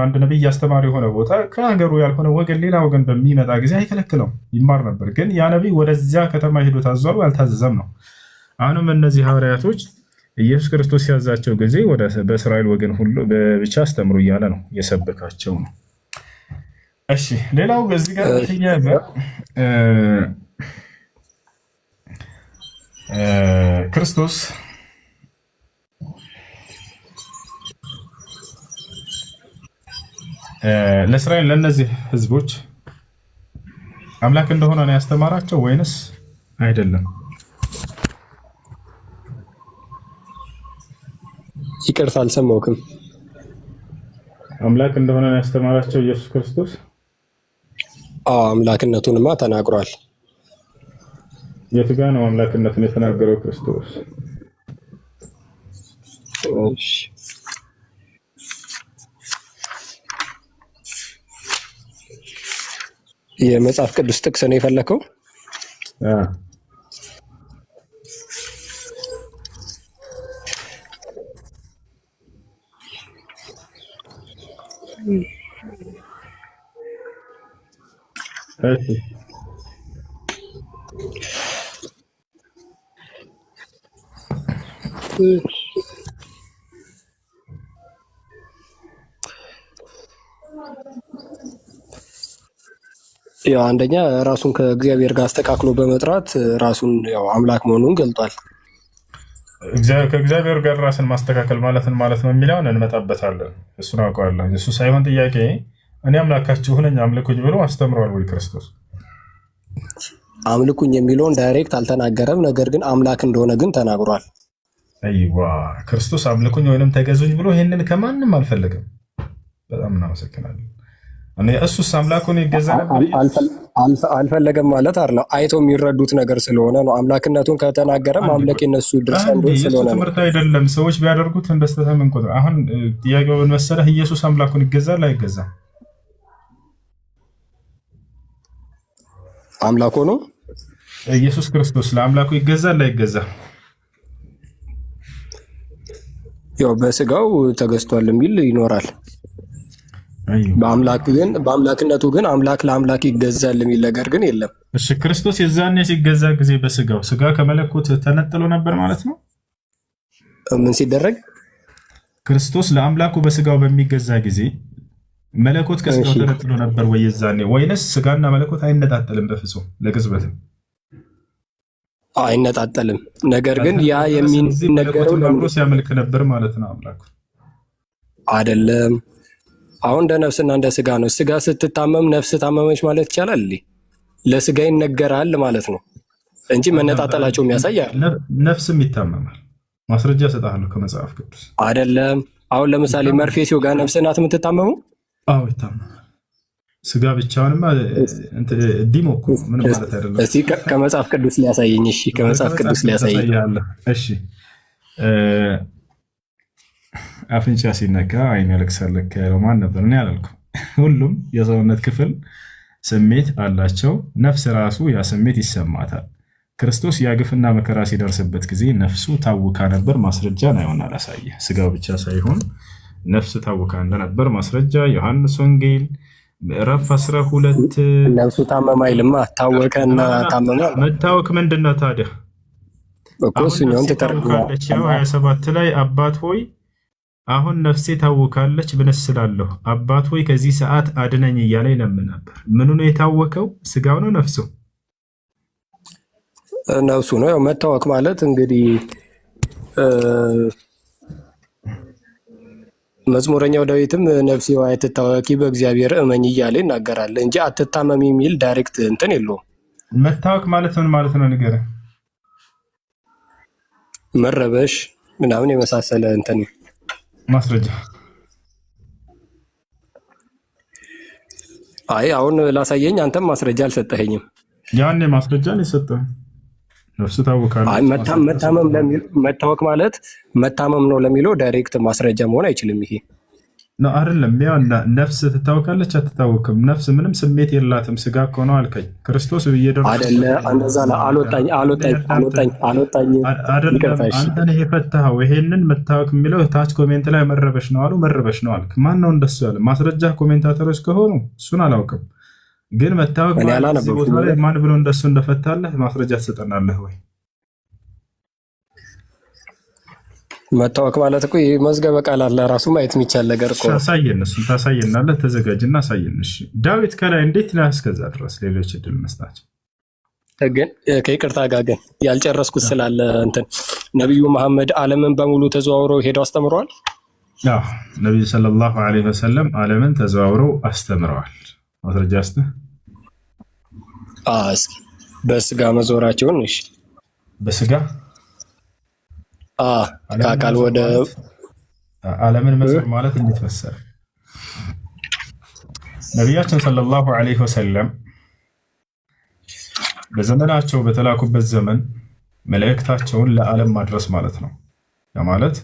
አንድ ነቢይ አስተማሪ የሆነ ቦታ ከሀገሩ ያልሆነ ወገን ሌላ ወገን በሚመጣ ጊዜ አይከለክለውም፣ ይማር ነበር። ግን ያ ነቢይ ወደዚያ ከተማ ሄዶ ታዟል አልታዘዘም ነው። አሁንም እነዚህ ሐዋርያቶች ኢየሱስ ክርስቶስ ሲያዛቸው ጊዜ በእስራኤል ወገን ሁሉ ብቻ አስተምሩ እያለ ነው የሰበካቸው ነው። እሺ ሌላው በዚህ ጋር ተያያዘ ክርስቶስ ለእስራኤል ለእነዚህ ህዝቦች አምላክ እንደሆነ ነው ያስተማራቸው ወይንስ አይደለም? ይቅርታ አልሰማሁም። አምላክ እንደሆነ ነው ያስተማራቸው ኢየሱስ ክርስቶስ? አዎ አምላክነቱንማ ተናግሯል። የት ጋ ነው አምላክነቱን የተናገረው ክርስቶስ? የመጽሐፍ ቅዱስ ጥቅስ ነው የፈለከው? ያው አንደኛ ራሱን ከእግዚአብሔር ጋር አስተካክሎ በመጥራት ራሱን ያው አምላክ መሆኑን ገልጧል። ከእግዚአብሔር ጋር ራስን ማስተካከል ማለት ነው የሚለውን እንመጣበታለን። እሱን አውቀዋለሁ። እሱ ሳይሆን ጥያቄ እኔ አምላካችሁ ነኝ አምልኩኝ ብሎ አስተምሯል ወይ ክርስቶስ? አምልኩኝ የሚለውን ዳይሬክት አልተናገረም። ነገር ግን አምላክ እንደሆነ ግን ተናግሯል። አይዋ ክርስቶስ አምልኩኝ ወይንም ተገዙኝ ብሎ ይሄንን ከማንም አልፈለገም። በጣም እናመሰግናለን። እሱስ አምላኩን ይገዛ ነበር አልፈለገም ማለት አይደለም። አይቶ የሚረዱት ነገር ስለሆነ ነው። አምላክነቱን ከተናገረ ማምለክ የነሱ ድርሻ እንደሆነ ስለሆነ ነው። ትምህርት አይደለም። ሰዎች ቢያደርጉት እንደስተተ ምን ቁጥር አሁን ጥያቄው ምን መሰለህ? ኢየሱስ አምላኩን ይገዛል አይገዛም? አምላክ ሆኖ ኢየሱስ ክርስቶስ ለአምላኩ ይገዛል አይገዛም? ያው በስጋው ተገዝቷል የሚል ይኖራል። በአምላክነቱ ግን አምላክ ለአምላክ ይገዛል የሚል ነገር ግን የለም። እሺ ክርስቶስ የዛኔ ሲገዛ ጊዜ በስጋው ስጋ ከመለኮት ተነጥሎ ነበር ማለት ነው? ምን ሲደረግ? ክርስቶስ ለአምላኩ በስጋው በሚገዛ ጊዜ መለኮት ከስጋው ተነጥሎ ነበር ወይ የዛኔ? ወይንስ ስጋና መለኮት አይነጣጠልም? በፍጹም ለቅጽበትም አይነጣጠልም። ነገር ግን ያ የሚነገረው ለምሮ ሲያመልክ ነበር ማለት ነው አምላኩ አይደለም። አሁን እንደ ነፍስና እንደ ስጋ ነው። ስጋ ስትታመም ነፍስ ታመመች ማለት ይቻላል? ለስጋ ይነገራል ማለት ነው እንጂ መነጣጠላቸው የሚያሳይ ነፍስም ይታመማል። ማስረጃ እሰጥሃለሁ ከመጽሐፍ ቅዱስ። አይደለም። አሁን ለምሳሌ መርፌ ሲወጋ ነፍስ ናት የምትታመመው? አዎ ይታመማል። ስጋ ብቻውንማ ዲሞ እኮ ምን ማለት አይደለም። እስቲ ከመጽሐፍ ቅዱስ ሊያሳየኝ። እሺ ከመጽሐፍ ቅዱስ ሊያሳየኝ። እሺ አፍንጫ ሲነካ አይን ያለቅሳል ያለው ማን ነበር? እኔ አላልኩም። ሁሉም የሰውነት ክፍል ስሜት አላቸው። ነፍስ ራሱ ያ ስሜት ይሰማታል። ክርስቶስ የግፍና መከራ ሲደርስበት ጊዜ ነፍሱ ታውካ ነበር። ማስረጃ ናይሆን አላሳየ። ስጋው ብቻ ሳይሆን ነፍስ ታውካ እንደነበር ማስረጃ ዮሐንስ ወንጌል ምዕራፍ 12 ነፍሱ ታመማ ይልማ ታወከና ታመማ። መታወክ ምንድነው ታዲያ? በኮስኛውን ተተርጓለች 27 ላይ አባት ሆይ አሁን ነፍሴ ታወካለች ብነስላለሁ፣ አባት ሆይ ከዚህ ሰዓት አድነኝ እያለ ይለምን ነበር። ምኑ ነው የታወከው? ስጋው ነው ነፍሱ? ነፍሱ ነው። ያው መታወክ ማለት እንግዲህ መዝሙረኛው ዳዊትም ነፍሴ ሆይ አትታወኪ በእግዚአብሔር እመኝ እያለ ይናገራል እንጂ አትታመሚ የሚል ዳይሬክት እንትን የለውም። መታወክ ማለት ምን ማለት ነው ንገረኝ። መረበሽ ምናምን የመሳሰለ እንትን ማስረጃ። አይ አሁን ላሳየኝ። አንተም ማስረጃ አልሰጠኸኝም። ያኔ ማስረጃ ነው የሰጠኸኝ። ነፍስ ታወካለች። አይ መታመም ለሚል መታወክ ማለት መታመም ነው ለሚለው ዳይሬክት ማስረጃ መሆን አይችልም። ይሄ ነው አይደለም። ያው ነፍስ ትታወካለች አትታወክም? ነፍስ ምንም ስሜት የላትም። ስጋ እኮ ነው አልከኝ። ክርስቶስ ብየደረሰ አይደለ? እንደዛ አልወጣኝ አንተ ነህ የፈታኸው። ይሄንን መታወክ የሚለው ታች ኮሜንት ላይ መረበሽ ነው አሉ። መረበሽ ነው አልክ። ማን ነው እንደሱ ያለ? ማስረጃ ኮሜንታተሮች ከሆኑ እሱን አላውቅም፣ ግን መታወክ ማን ብሎ እንደሱ እንደፈታለህ ማስረጃ ትሰጠናለህ ወይ? መታወክ ማለት እኮ መዝገበ ቃላት ለራሱ ማየት የሚቻል ነገር እኮ። አሳየን፣ እሱን ታሳየናለህ። ተዘጋጅና አሳየን። እሺ ዳዊት ከላይ እንዴት ነው እስከዛ ድረስ ሌሎች እድል መስጣቸው? ግን ከይቅርታ ጋር ግን ያልጨረስኩት ስላለ እንትን ነቢዩ መሐመድ ዓለምን በሙሉ ተዘዋውሮ ሄደው አስተምረዋል። ነቢዩ ሰለላሁ ዐለይሂ ወሰለም ዓለምን ተዘዋውረው አስተምረዋል። ማስረጃ እስቲ እስኪ በስጋ መዞራቸውን። እሺ በስጋ ከአካል ወደ ዓለምን መዞር ማለት እንዴት መሰለ? ነቢያችን ሰለላሁ ዐለይሂ ወሰለም በዘመናቸው በተላኩበት ዘመን መልእክታቸውን ለዓለም ማድረስ ማለት ነው። ማለት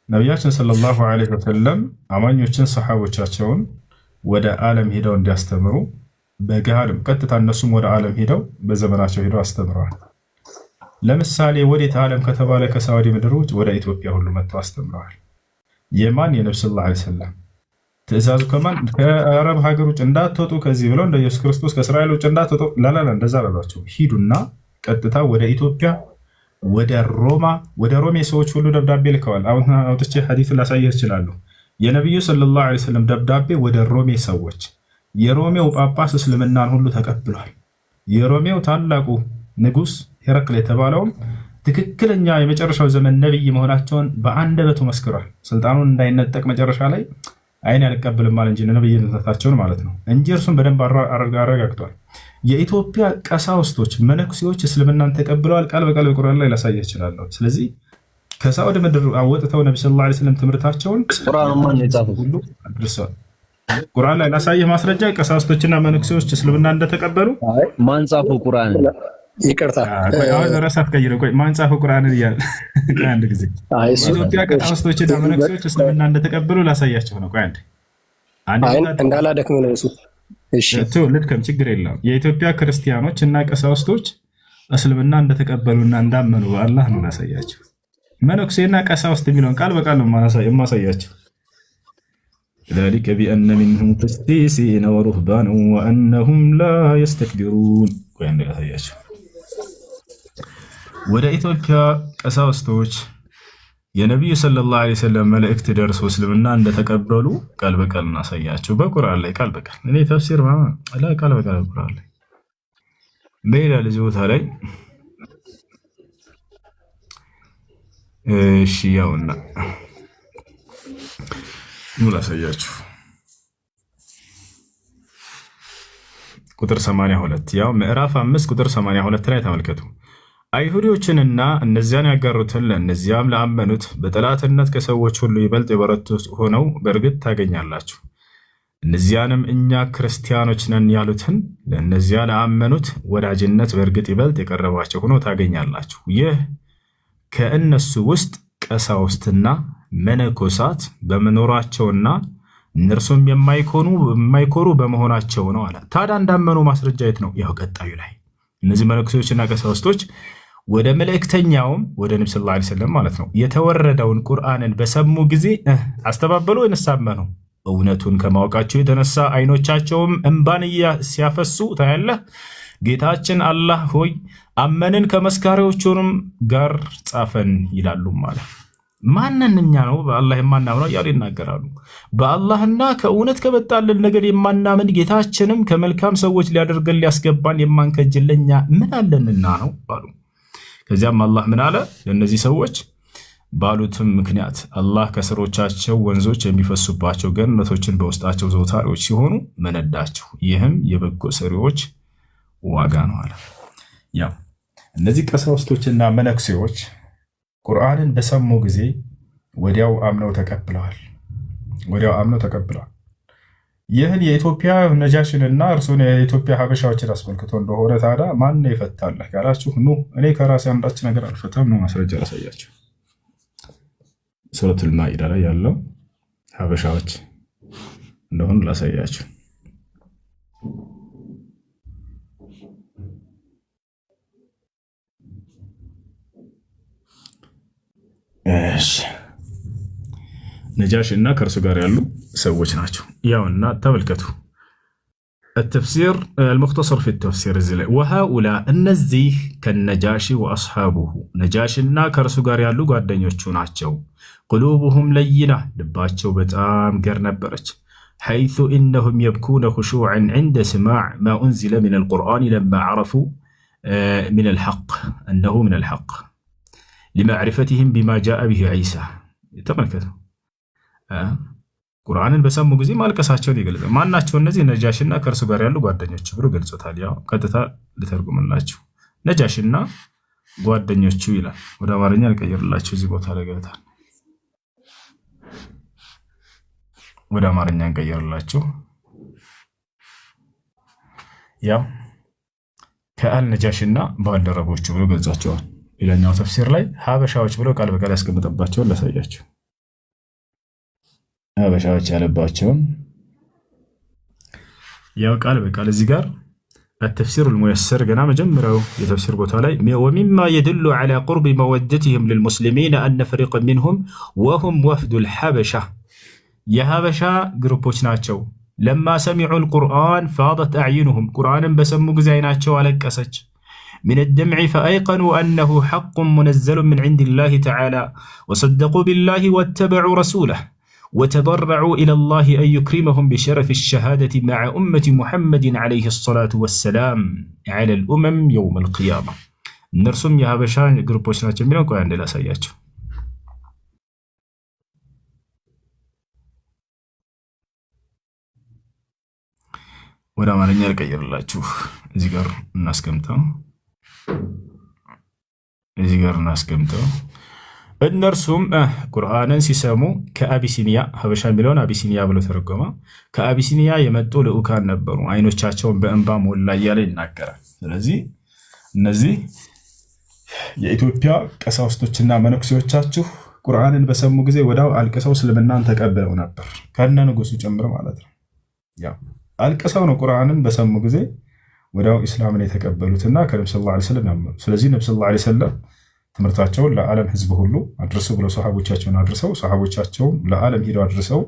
ነቢያችን ሰለላሁ ዐለይሂ ወሰለም አማኞችን ሰሓቦቻቸውን ወደ ዓለም ሄደው እንዲያስተምሩ በገሃድም ቀጥታ እነሱም ወደ ዓለም ሄደው በዘመናቸው ሄደው አስተምረዋል። ለምሳሌ ወዴት ዓለም ከተባለ ከሳዑዲ ምድር ውጭ ወደ ኢትዮጵያ ሁሉ መጥተው አስተምረዋል። የማን የነብዩ ሰለላሁ ዐለይሂ ወሰለም ትእዛዙ ከማን ከአረብ ሀገር ውጭ እንዳትወጡ ከዚህ ብለው እንደ ኢየሱስ ክርስቶስ ከእስራኤል ውጭ እንዳትወጡ ላላላ እንደዛ አላሏቸው። ሂዱና ቀጥታ ወደ ኢትዮጵያ ወደ ሮሜ ሰዎች ሁሉ ደብዳቤ ልከዋል። አሁን አውጥቼ ሐዲሱን ላሳየህ እችላለሁ። የነቢዩ ሰለላሁ ዐለይሂ ወሰለም ደብዳቤ ወደ ሮሜ ሰዎች፣ የሮሜው ጳጳስ እስልምናን ሁሉ ተቀብሏል። የሮሜው ታላቁ ንጉስ ሄረክል የተባለውም ትክክለኛ የመጨረሻው ዘመን ነብይ መሆናቸውን በአንደበቱ መስክሯል። ስልጣኑን እንዳይነጠቅ መጨረሻ ላይ አይን ያልቀበልም ማለት እንጂ ነብይነታቸውን ማለት ነው እንጂ እርሱም በደንብ አረጋግጧል። የኢትዮጵያ ቀሳውስቶች መነኩሴዎች እስልምናን ተቀብለዋል። ቃል በቃል በቁርአን ላይ ላሳየህ እችላለሁ። ስለዚህ ከሳዑዲ ምድር አወጥተው ነብዩ ሰለላሁ ዐለይሂ ወሰለም ትምህርታቸውን ሁሉ አድርሰዋል። ቁርአን ላይ ላሳየህ ማስረጃ ቀሳውስቶችና መነኩሴዎች እስልምና እንደተቀበሉ ማን ጻፈው? ቁርአን ይቅርታ ረሳት ቀይረ ማን ጻፈው? ቁርአንን እያለ አንድ ጊዜ ኢትዮጵያ ቀሳውስቶችና መነኩሴዎች እስልምና እንደተቀበሉ ላሳያቸው ነው። ቆይ አንድ እንዳላደክም ነው እሱ። እሺ ልድከም፣ ችግር የለውም። የኢትዮጵያ ክርስቲያኖች እና ቀሳውስቶች እስልምና እንደተቀበሉና እንዳመኑ በአላህ ነው ላሳያቸው። መነኩሴና ቀሳውስት የሚለውን ቃል በቃል ነው የማሳያቸው። ذلك بأن منهم قسيسين ورهبانا وأنهم لا يستكبرون። ቆይ አንድ ላሳያቸው። ወደ ኢትዮጵያ ቀሳውስቶች የነቢዩ ሰለላሁ ዐለይሂ ወሰለም መልእክት ደርሶ እስልምና እንደተቀበሉ ቃል በቃል እናሳያቸው። በቁርአን ላይ ቃል በቃል እኔ ተፍሲር ላይ ቃል በቃል ቁርአን ላይ በሌላ ልጅ ቦታ ላይ እሺ ያውና ምን ላሳያችሁ። ቁጥር 82 ያው ምዕራፍ 5 ቁጥር 82 ላይ ተመልከቱ። አይሁዶችንና እነዚያን ያጋሩትን ለእነዚያም ለአመኑት በጠላትነት ከሰዎች ሁሉ ይበልጥ የበረቱ ሆነው በእርግጥ ታገኛላችሁ። እነዚያንም እኛ ክርስቲያኖች ነን ያሉትን ለእነዚያ ለአመኑት ወዳጅነት በእርግጥ ይበልጥ የቀረባቸው ሆኖ ታገኛላችሁ። ይህ ከእነሱ ውስጥ ቀሳውስትና መነኮሳት በመኖራቸውና እነርሱም የማይኮሩ በመሆናቸው ነው አለ። ታዲያ እንዳመኑ ማስረጃ የት ነው? ያው ቀጣዩ ላይ እነዚህ መነኮሳቶችና ቀሳውስቶች ወደ መልእክተኛውም ወደ ነብዩ ሰለላሁ ዐለይሂ ወሰለም ማለት ነው የተወረደውን ቁርአንን በሰሙ ጊዜ አስተባበሉ ወይስ አመኑ? እውነቱን ከማወቃቸው የተነሳ አይኖቻቸውም እንባን ሲያፈሱ ታያለህ። ጌታችን አላህ ሆይ አመንን ከመስካሪዎቹንም ጋር ጻፈን ይላሉ ማለት ማንን እኛ ነው በአላህ የማናምነው እያሉ ይናገራሉ። በአላህና ከእውነት ከመጣልን ነገር የማናምን ጌታችንም ከመልካም ሰዎች ሊያደርገን ሊያስገባን የማንከጅለኛ ምን አለንና ነው ባሉ። ከዚያም አላህ ምን አለ ለእነዚህ ሰዎች ባሉትም ምክንያት አላህ ከስሮቻቸው ወንዞች የሚፈሱባቸው ገነቶችን በውስጣቸው ዘውታሪዎች ሲሆኑ መነዳቸው፣ ይህም የበጎ ሰሪዎች ዋጋ ነው አለ። ያው እነዚህ ቀሳውስቶችና መነኩሴዎች ቁርአንን በሰሙ ጊዜ ወዲያው አምነው ተቀብለዋል። ይህን የኢትዮጵያ ነጃሽንና እርሱን የኢትዮጵያ ሀበሻዎችን አስመልክቶ እንደሆነ ታዲያ ማን ይፈታለህ ያላችሁ፣ ኑ እኔ ከራሴ አንዳች ነገር አልፈታም ነው። ማስረጃ ላሳያችሁ። ሱረቱል ማኢዳ ላይ ያለው ሀበሻዎች እንደሆኑ ላሳያችሁ። ነጃሽ እና ከእርሱ ጋር ያሉ ሰዎች ናቸው። ያውና ተመልከቱ التفسير المختصر في التفسير الزلي وهؤلاء እነዚህ ከነጃሽ ወአስሐቡሁ ነጃሽና ከእርሱ ጋር ያሉ ጓደኞቹ ናቸው። قلوبهم لينة ልባቸው በጣም ገር ነበረች። حيث إنهم يبكون خشوعا عند سماع ما أنزل من القرآن لما عرفوا من الحق أنه من الحق لمعرفتهم بما جاء به عيسى። ተመልከቱ ቁርአንን በሰሙ ጊዜ ማልቀሳቸውን ይገልጻል። ማናቸው እነዚህ? ነጃሽና ከእርሱ ጋር ያሉ ጓደኞች ብሎ ገልጾታል። ያው ቀጥታ ልተርጉምላችሁ፣ ነጃሽና ጓደኞቹ ይላል። ወደ አማርኛ ልቀይርላችሁ። እዚህ ቦታ ላይ ገብታል። ወደ አማርኛ እንቀይርላችሁ። ያው ከአል ነጃሽና ባልደረቦቹ ብሎ ገልጿቸዋል። ሌላኛው ተፍሲር ላይ ሀበሻዎች ብሎ ቃል በቃል ያስቀምጠባቸውን ላሳያችሁ። ሀበሻዎች ያለባቸውን ያው ቃል በቃል እዚህ ጋር التفسير الميسر قنا مجمروا يتفسير بوتالاي ومما يدل على قرب مودتهم للمسلمين أن فريقا منهم وهم وفد الحبشة يا هبشة جروبوش ناتشو لما سمعوا القرآن فاضت أعينهم قرآنا بسموا زيناتشو على الكسج من الدمع فأيقنوا أنه حق منزل من عند الله تعالى وصدقوا بالله واتبعوا رسوله وتضرعوا إلى الله أن يكرمهم بشرف الشهادة مع أمة محمد عليه الصلاة والسلام على الأمم يوم القيامة. نرسم يا هبشان جروبوشنا جميلون كو عندنا سياتشو ولا ما نير كير الله تشوف زيجر الناس كمتو زيجر الناس كمتو እነርሱም ቁርአንን ሲሰሙ ከአቢሲኒያ ሀበሻ የሚለውን አቢሲኒያ ብሎ ተረጎመ። ከአቢሲኒያ የመጡ ልዑካን ነበሩ። አይኖቻቸውን በእንባ ሞላ እያለ ይናገራል። ስለዚህ እነዚህ የኢትዮጵያ ቀሳውስቶችና መነኩሴዎቻችሁ ቁርአንን በሰሙ ጊዜ ወዳው አልቅሰው እስልምናን ተቀብለው ነበር፣ ከነ ንጉሱ ጭምር ማለት ነው። ያው አልቅሰው ነው ቁርአንን በሰሙ ጊዜ ወዳው ኢስላምን የተቀበሉትና ከነብዩ ሰለላሁ ዐለይሂ ወሰለም ያመኑ። ስለዚህ ነብዩ ሰለላሁ ዐለይሂ ወሰለም ትምህርታቸውን ለዓለም ህዝብ ሁሉ አድርሰው ብለው ሰሃቦቻቸውን አድርሰው ሰሃቦቻቸውን ለዓለም ሄደው አድርሰው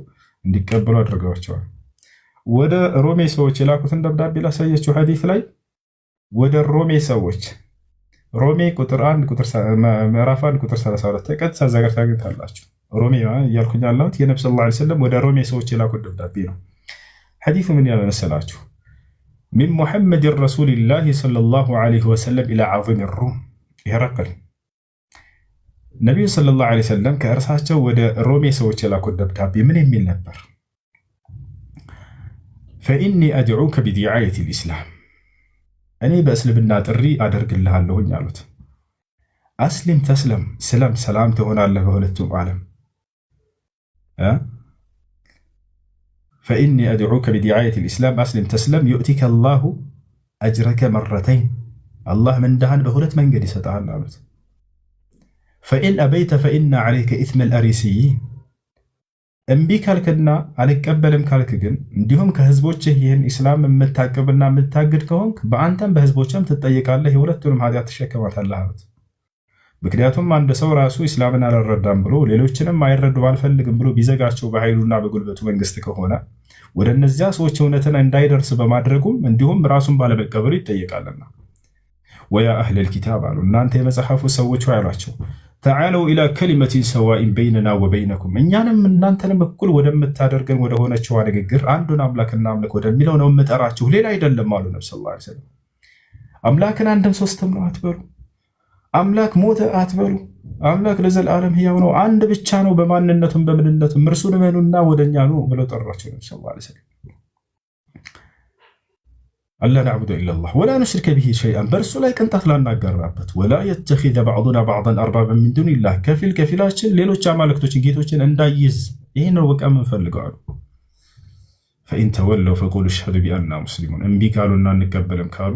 እንዲቀበሉ አድርገዋቸዋል። ወደ ሮሜ ሰዎች የላኩትን ደብዳቤ ላሳያችሁ። ሐዲስ ላይ ወደ ሮሜ ሰዎች ሮሜ ቁጥር 1 ቁጥር ምዕራፍ 1 ቁጥር 32 ቀጥታ እዛ ጋር ታገኛላችሁ። ሮሜ እያልኩኝ ያለሁት የነብዩ ሰለላሁ ዐለይሂ ወሰለም ወደ ሮሜ ሰዎች የላኩት ደብዳቤ ነው። ሐዲሱ ምን ያለ መሰላችሁ? ሚን ሙሐመድ ረሱልላህ ሰለላሁ ዐለይሂ ወሰለም ኢላ ዐዚም ሩም ይረቀል ነቢዩ ሰለላሁ ዐለይሂ ወሰለም ከእርሳቸው ወደ ሮሜ ሰዎች የላኩት ደብዳቤ ምን የሚል ነበር? ፈኢኒ አድዑከ ቢዲዓየት ልእስላም እኔ በእስልምና ጥሪ አደርግልሃለሁኝ አሉት። አስሊም ተስለም ስለም ሰላም ትሆናለህ በሁለቱም ዓለም። ፈኢኒ አድዑከ ቢዲዓየት ልእስላም አስሊም ተስለም ዩእቲከ አላሁ አጅረከ መረተይን አላህ ምንዳህን በሁለት መንገድ ይሰጥሃል አሉት። ፈኢን አበይተ ፈኢና ዐለይከ ኢስመል አሪሲይን እምቢ ካልክና አልቀበልም ካልክ ግን እንዲሁም ከህዝቦችህ ይህን ኢስላም የምታቅብና የምታግድ ከሆንክ በአንተም በህዝቦችም ትጠይቃለህ፣ የሁለቱንም ኃጢአት ትሸከማታለህ አሉት። ምክንያቱም አንድ ሰው ራሱ ኢስላምን አልረዳም ብሎ ሌሎችንም አይረዱ አልፈልግም ብሎ ቢዘጋቸው በኃይሉና በጉልበቱ መንግስት ከሆነ ወደ እነዚያ ሰዎች እውነትን እንዳይደርስ በማድረጉም እንዲሁም ራሱን ባለመቀበሉ ይጠየቃልና። ወያ አህለል ኪታብ አሉ እናንተ የመጽሐፉ ሰዎች ሆይ አሏቸው፣ ተዓለው ኢላ ከሊመቲን ሰዋኢን በይነና ወበይነኩም እኛንም እናንተንም እኩል ወደምታደርገን ወደ ሆነችዋ ንግግር አንዱን አምላክ እናምልክ ወደሚለው ነው የምጠራችሁ፣ ሌላ አይደለም አሉ ነብዩ ሰለላሁ ዐለይሂ ወሰለም። አምላክን አንድም ሶስትም ነው አትበሉ፣ አምላክ ሞተ አትበሉ፣ አምላክ ለዘላለም ሕያው ነው፣ አንድ ብቻ ነው በማንነቱም በምንነቱም፣ እርሱን እመኑና ወደኛ ነው ብለው ጠሯቸው ነብዩ ሰለላሁ ዐለይሂ ወሰለም። አላ ነዕቡደ ኢለላህ ወላ ኑሽሪከ ቢሂ ሸይአን በእርሱ ላይ ቅንጣት ላናጋራበት፣ ወላ የተኺዘ ባዕዱና ባዕደን አርባበን ሚን ዱኒላህ ከፊል ከፊላችን ሌሎች አማልክቶችን ጌቶችን እንዳይዝ ይህን ነው በቃ የምንፈልገው አሉ። ፈኢን ተወለው ፈቁሉ አሽሀዱ ቢአንና ሙስሊሙን እምቢ ካሉና እንቀበልም ካሉ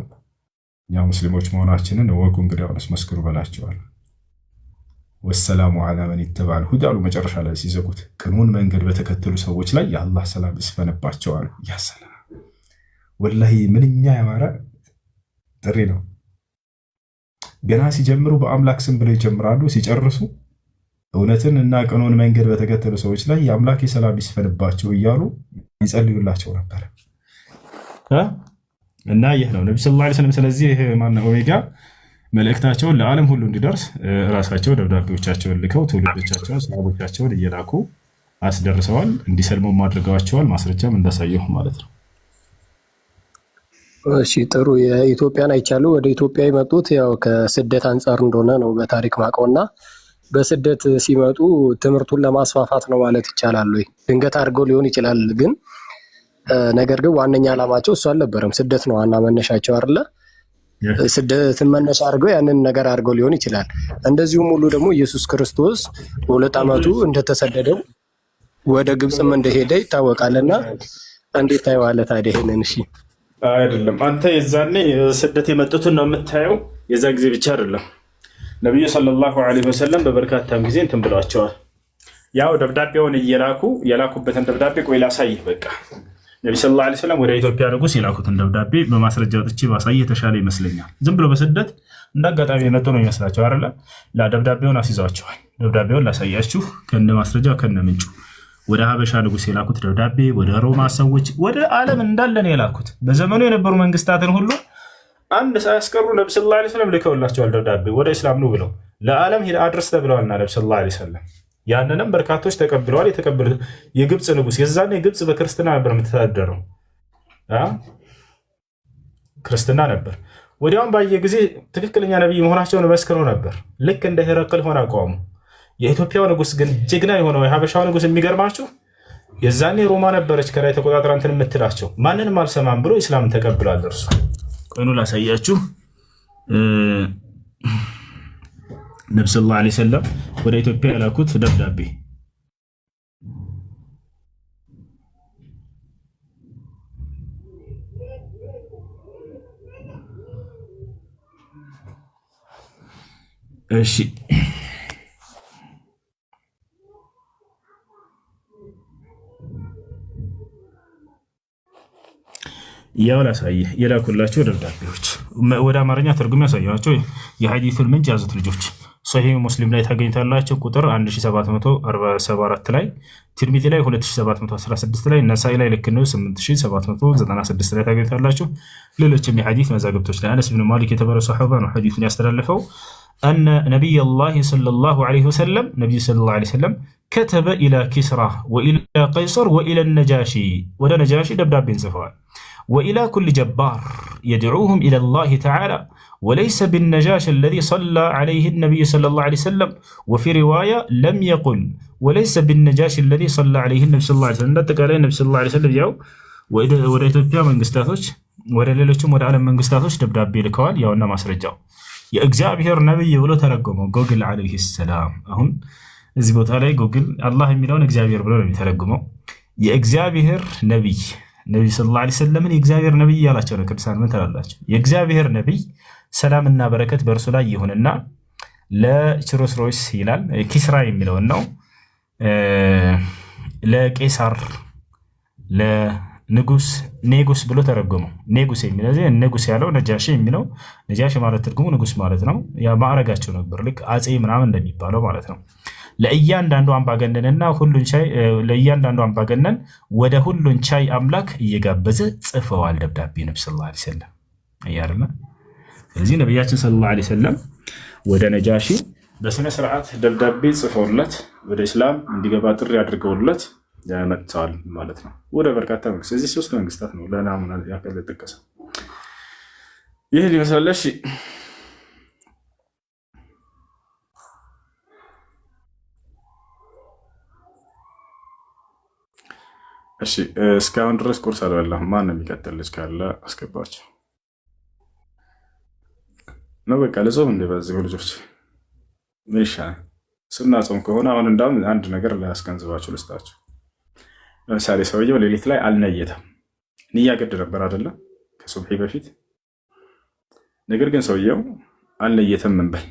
እኛ ሙስሊሞች መሆናችንን እወቁ እንግዲህ አሁንስ መስክሩ በላቸዋል። ወሰላሙ ዐላ መን ኢተበዐል ሁዳ አሉ። መጨረሻ ላይ ሲዘጉት ቅኑን መንገድ በተከተሉ ሰዎች ላይ የአላህ ሰላም ይስፈንባቸው አሉ። ያ ሰላም ወላሂ ምንኛ ያማረ ጥሪ ነው። ገና ሲጀምሩ በአምላክ ስም ብለው ይጀምራሉ። ሲጨርሱ እውነትን እና ቅኑን መንገድ በተከተሉ ሰዎች ላይ የአምላክ ሰላም ይስፈንባቸው እያሉ ይጸልዩላቸው ነበር እና ይህ ነው ነብዩ ሰለላሁ ዐለይሂ ወሰለም። ስለዚህ ማነው ኦሜጋ መልእክታቸውን ለዓለም ሁሉ እንዲደርስ ራሳቸው ደብዳቤዎቻቸውን ልከው ትውልዶቻቸውን ሰሃቦቻቸውን እየላኩ አስደርሰዋል። እንዲሰልሙም አድርገዋቸዋል። ማስረጃም እንዳሳየሁ ማለት ነው። እሺ ጥሩ። የኢትዮጵያን አይቻሉ ወደ ኢትዮጵያ የመጡት ያው ከስደት አንጻር እንደሆነ ነው በታሪክ ማውቀውና በስደት ሲመጡ ትምህርቱን ለማስፋፋት ነው ማለት ይቻላል ወይ? ድንገት አድርገው ሊሆን ይችላል፣ ግን ነገር ግን ዋነኛ ዓላማቸው እሱ አልነበረም። ስደት ነው ዋና መነሻቸው አይደለ? ስደትን መነሻ አድርገው ያንን ነገር አድርገው ሊሆን ይችላል። እንደዚሁም ሁሉ ደግሞ ኢየሱስ ክርስቶስ በ2 ዓመቱ እንደተሰደደው ወደ ግብፅም እንደሄደ ይታወቃልና እንዴት ታየዋለህ ታዲያ ይሄንን? እሺ አይደለም አንተ የዛኔ ስደት የመጡትን ነው የምታየው። የዛ ጊዜ ብቻ አይደለም ነቢዩ ሰለላሁ ዐለይሂ ወሰለም በበርካታም ጊዜ እንትን ብሏቸዋል። ያው ደብዳቤውን የላኩበትን ደብዳቤ ቆይ ላሳይህ። በቃ ነቢ ሰለላሁ ዐለይሂ ወሰለም ወደ ኢትዮጵያ ንጉስ የላኩትን ደብዳቤ በማስረጃ ወጥቼ ባሳይ የተሻለ ይመስለኛል። ዝም ብሎ በስደት እንዳጋጣሚ የመጡ ነው ይመስላቸው አይደለ? ደብዳቤውን አስይዘዋቸዋል። ደብዳቤውን ላሳያችሁ ከነ ማስረጃው ከነ ምንጩ። ወደ ሀበሻ ንጉስ የላኩት ደብዳቤ፣ ወደ ሮማ ሰዎች፣ ወደ ዓለም እንዳለን የላኩት በዘመኑ የነበሩ መንግስታትን ሁሉ አንድ ሳያስቀሩ ነቢ ሰለላሁ ዐለይሂ ወሰለም ልከውላቸዋል። ደብዳቤ ወደ እስላም ነው ብለው ለዓለም ሂድ አድርስ ተብለዋልና ነቢ ሰለላሁ ዐለይሂ ወሰለም ያንንም በርካቶች ተቀብለዋል። የተቀበሉት የግብፅ ንጉስ የዛኔ ግብፅ በክርስትና ነበር የምትተዳደረው፣ ክርስትና ነበር። ወዲያውም ባየ ጊዜ ትክክለኛ ነቢይ መሆናቸውን መስክሮ ነበር። ልክ እንደ ሄረቅል ሆነ አቋሙ። የኢትዮጵያው ንጉስ ግን ጀግና የሆነው የሀበሻው ንጉስ የሚገርማችሁ የዛኔ ሮማ ነበረች ከላይ ተቆጣጥራ እንትን የምትላቸው ማንንም አልሰማም ብሎ ኢስላምን ተቀብሏል። እርሱ ቆይኑ ላሳያችሁ። ነቢ ሰለላሁ ዐለይሂ ወሰለም ወደ ኢትዮጵያ የላኩት ደብዳቤ እሺ ያው ላሳይህ የላኩላቸው ደብዳቤዎች ወደ አማርኛ ትርጉም ያሳያቸው የሐዲሱን ምንጭ ያዙት ልጆች ሶሒህ ሙስሊም ላይ ታገኝታላችሁ። ቁጥር 1744 ላይ፣ ትርሚዚ ላይ 2716 ላይ፣ ነሳኢ ላይ ልክ ነው 8796 ላይ ታገኝታላችሁ። ሌሎችም የሐዲስ መዛግብቶች ላይ አነስ ብን ማሊክ የተባለ ሰሐባ ነው ሐዲሱን ያስተላለፈው። أن نبي الله صلى الله عليه وسلم نبي صلى الله عليه وسلم كتب إلى كسرى وإلى قيصر وإلى النجاشي ولا نجاشي دبدابين صفوان وإلى كل جبار يدعوهم إلى الله تعالى وليس بالنجاشي الذي صلى عليه النبي صلى الله عليه وسلم وفي رواية لم يقل وليس بالنجاشي الذي صلى عليه النبي صلى الله عليه وسلم قال النبي صلى الله عليه وسلم ياو وإذا إثيوبيا من قستاتوش ولا ሌሎችም ወደ ዓለም መንግስታቶች ደብዳቤ ልከዋል። ያውና ማስረጃው የእግዚአብሔር ነብይ ብሎ ተረጎመው ጎግል አለይሂ ሰላም። አሁን እዚህ ቦታ ላይ ጎግል አላህ የሚለውን እግዚአብሔር ብሎ ነው የሚተረጉመው። የእግዚአብሔር ነብይ ነብይ ሰለላሁ ዐለይሂ ወሰለም የእግዚአብሔር ነብይ ያላቸው ነው። ቅዱሳን ምን ትላላችሁ? የእግዚአብሔር ነብይ ሰላምና በረከት በእርሱ ላይ ይሁንና ለችሮስሮስ ይላል ኪስራ የሚለውን ነው ለቄሳር ለንጉስ ኔጉስ ብሎ ተረጎመው። ኔጉስ የሚለው ንጉስ ያለው ነጃሺ የሚለው ነጃሺ ማለት ትርጉሙ ንጉስ ማለት ነው። ያ ማዕረጋቸው ነበር ልክ አጼ ምናምን እንደሚባለው ማለት ነው። ለእያንዳንዱ አምባገነንና ሁሉን ቻይ ለእያንዳንዱ አምባገነን ወደ ሁሉን ቻይ አምላክ እየጋበዘ ጽፈዋል ደብዳቤ ነብዩ ሰለላሁ ዐለይሂ ወሰለም አያርና። ስለዚህ ነብያችን ሰለላሁ ዐለይሂ ወሰለም ወደ ነጃሺ በስነ ስርዓት ደብዳቤ ጽፈውለት ወደ እስላም እንዲገባ ጥሪ አድርገውለት መጥተዋል ማለት ነው። ወደ በርካታ መንግስት እዚህ 3 መንግስታት ነው ለናሙና ያከለ ተጠቀሰ። ይሄ ሊመስለሽ እሺ እስካሁን ድረስ ቁርስ አልበላሁም። ማን ነው የሚቀጥል ልጅ ካለ አስገባቸው ነው። በቃ ለጾም እንደበዛው ልጆች ምን ይሻላል? ሱና ጾም ከሆነ አሁን እንዳውም አንድ ነገር ላስገንዝባችሁ ልስጣችሁ። ለምሳሌ ሰውየው ሌሊት ላይ አልነየተም። ንያ ግድ ነበር አይደለ? ከሱብሒ በፊት ነገር ግን ሰውየው አልነየተም እንበል።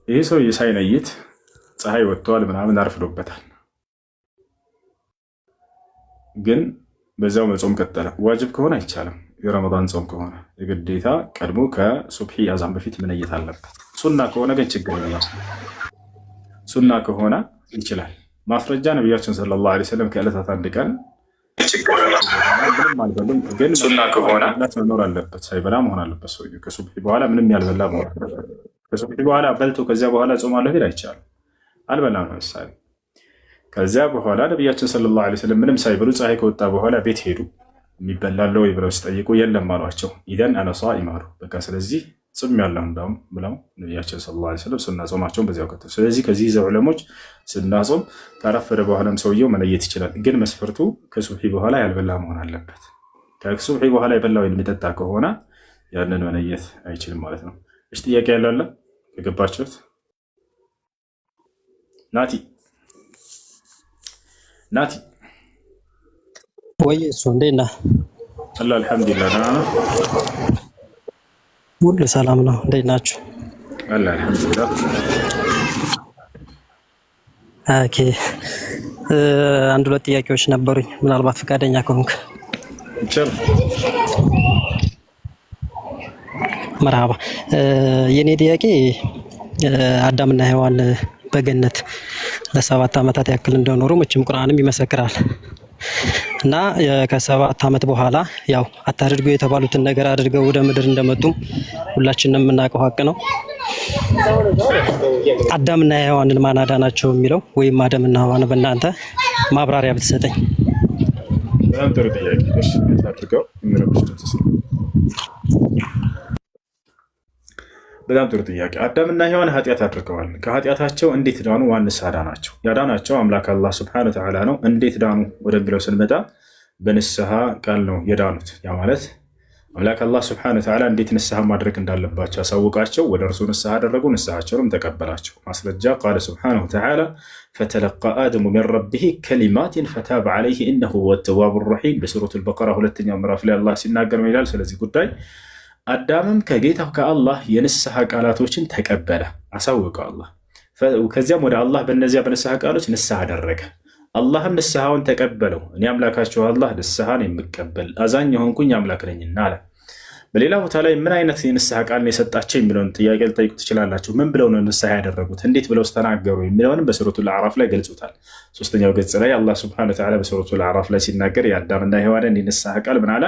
ይሄ ሰውዬ ሳይነይት ፀሐይ ወጥቷል ምናምን አርፍዶበታል። ግን በዛው መጾም ቀጠለ። ዋጅብ ከሆነ አይቻልም። የረመዳን ጾም ከሆነ የግዴታ ቀድሞ ከሱብሒ አዛን በፊት መነየት አለበት። ሱና ከሆነ ግን ችግር የለም። ሱና ከሆነ ይችላል። ማስረጃ ነቢያችን ሰለላሁ ዐለይሂ ወሰለም ከዕለታት አንድ ቀን ግን ሱና ከሆነ መኖር አለበት፣ ሳይበላ መሆን አለበት። ሰውዬው ከሱብሒ በኋላ ምንም ያልበላ መሆን አለበት። ከሱብሒ በኋላ በልቶ ከዚያ በኋላ ጾማለሁ ቢል አይቻልም። አልበላም ለምሳሌ ከዚያ በኋላ ነቢያችን ሰለላሁ ዐለይሂ ወሰለም ምንም ሳይበሉ ፀሐይ ከወጣ በኋላ ቤት ሄዱ። የሚበላለው ወይ ብለው ሲጠይቁ የለም አሏቸው። ኢደን አነ ሷኢም አሉ። በቃ ስለዚህ ጽም ያለው እንደውም ብለው ነቢያችን ሰለላሁ ዐለይሂ ወሰለም ሱና ጾማቸውን በዚያው ከተው። ስለዚህ ከዚህ ይዘው ዑለሞች ስናጾም ካረፈደ በኋላም ሰውየው መለየት ይችላል። ግን መስፈርቱ ከሱብሒ በኋላ ያልበላ መሆን አለበት። ከሱብሒ በኋላ የበላው የሚጠጣ ከሆነ ያንን መለየት አይችልም ማለት ነው። እሺ ጥያቄ ያለው አለ ከገባችሁት? ናቲ ወይ እሱ እንዴት ነህ? አላህ አልሐምዱሊላህ ደህና ነው። ሁሉ ሰላም ነው። እንዴት ናችሁ? አላህ አልሐምዱሊላህ። ኦኬ አንድ ሁለት ጥያቄዎች ነበሩኝ፣ ምናልባት ፈቃደኛ ከሆንክ። ይቻላል። መርሃባ። የኔ ጥያቄ አዳምና ሔዋን በገነት ለ7 ዓመታት ያክል እንደኖሩ መቼም ቁርአንም ይመሰክራል እና ከ7 ዓመት በኋላ ያው አታድርጉ የተባሉትን ነገር አድርገው ወደ ምድር እንደመጡ ሁላችንም የምናውቀው ሀቅ ነው። አዳምና ሔዋንን ማን አዳናቸው የሚለው ወይም አዳምና ሔዋን በእናንተ ማብራሪያ ብትሰጠኝ። በጣም ጥሩ ጥያቄ። እሺ አድርገው በጣም ጥሩ ጥያቄ። አዳምና ሔዋን ኃጢአት አድርገዋል። ከኃጢአታቸው እንዴት ዳኑ? ዋንስ አዳናቸው? ያዳናቸው አምላክ አላህ ሱብሓነሁ ወተዓላ ነው። እንዴት ዳኑ ወደሚለው ስንመጣ በንስሐ ቃል ነው የዳኑት። ያ ማለት አምላክ አላህ ሱብሓነሁ ወተዓላ እንዴት ንስሐ ማድረግ እንዳለባቸው ያሳውቃቸው፣ ወደ እርሱ ንስሐ አደረጉ፣ ንስሐቸውንም ተቀበላቸው። ማስረጃ ቃለ ሱብሓነሁ ወተዓላ ፈተለቃ አደሙ ሚን ረቢሂ ከሊማቲን ፈታበ ዐለይሂ ኢነሁ ሁወ ተዋቡ ረሒም። በሱረቱል በቀራ 2ኛው ምዕራፍ ላይ አላህ ሲናገር ይላል ስለዚህ ጉዳይ አዳምም ከጌታው ከአላህ የንስሐ ቃላቶችን ተቀበለ፣ አሳወቀው አላህ። ከዚያም ወደ አላህ በእነዚያ በንስሐ ቃሎች ንስሐ አደረገ። አላህም ንስሐውን ተቀበለው። እኔ አምላካችሁ አላህ ንስሐን የምቀበል አዛኝ የሆንኩኝ አምላክ ነኝና አለ። በሌላ ቦታ ላይ ምን አይነት የንስሐ ቃል የሰጣቸው የሚለውን ጥያቄ ልጠይቁ ትችላላችሁ። ምን ብለው ነው ንስሐ ያደረጉት? እንዴት ብለው ተናገሩ? የሚለውንም በሱረቱል አዕራፍ ላይ ገልጾታል። 3ኛው ገጽ ላይ አላህ ሱብሓነሁ ወተዓላ በሱረቱል አዕራፍ ላይ ሲናገር የአዳምና ሔዋንን የንስሐ ቃል ምን አለ?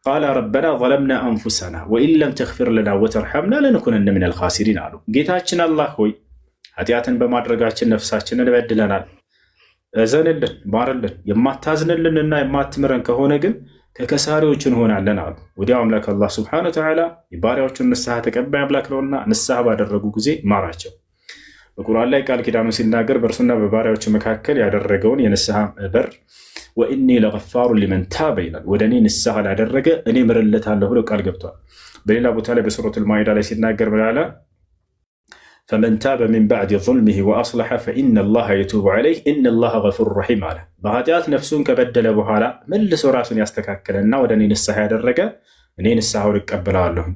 ቃለ ረበና ዘለምና አንፉሰና ወኢን ለም ተግፊር ለና ወተርሐምና ለነኩነነ ሚነል ኻሲሪን አሉ። ጌታችን አላህ ሆይ ኃጢአትን በማድረጋችን ነፍሳችንን በድለናል፣ እዘንልን፣ ማርልን። የማታዝንልንና የማትምረን ከሆነ ግን ከከሳሪዎች እንሆናለን አሉ። ወዲያው አምላክ አላህ ሱብሓነሁ ወተዓላ የባሪያዎቹን ንስሐ ተቀባይ አምላክ ነውና ንስሐ ባደረጉ ጊዜ ማራቸው። በቁርአን ላይ ቃል ኪዳኑ ሲናገር በእርሱና በባሪያዎቹ መካከል ያደረገውን የንስሐ በር ወኢኒ ለገፋሩ ሊመን ታበ ይላል። ወደ እኔ ንስሐ ላደረገ እኔ ምርለታለሁ ብሎ ቃል ገብቷል። በሌላ ቦታ ላይ በሱረቱል ማኢዳ ላይ ሲናገር ምን አለ? ፈመን ታበ ሚን ባዕድ ዙልሚሂ ወአስለሐ ፈኢነላሃ የቱቡ ዐለይህ ኢነላሃ ገፉሩ ረሒም አለ። በኃጢአት ነፍሱን ከበደለ በኋላ መልሶ ራሱን ያስተካከለና ወደ እኔ ንስሐ ያደረገ እኔ ንስሐውን እቀበለዋለሁኝ፣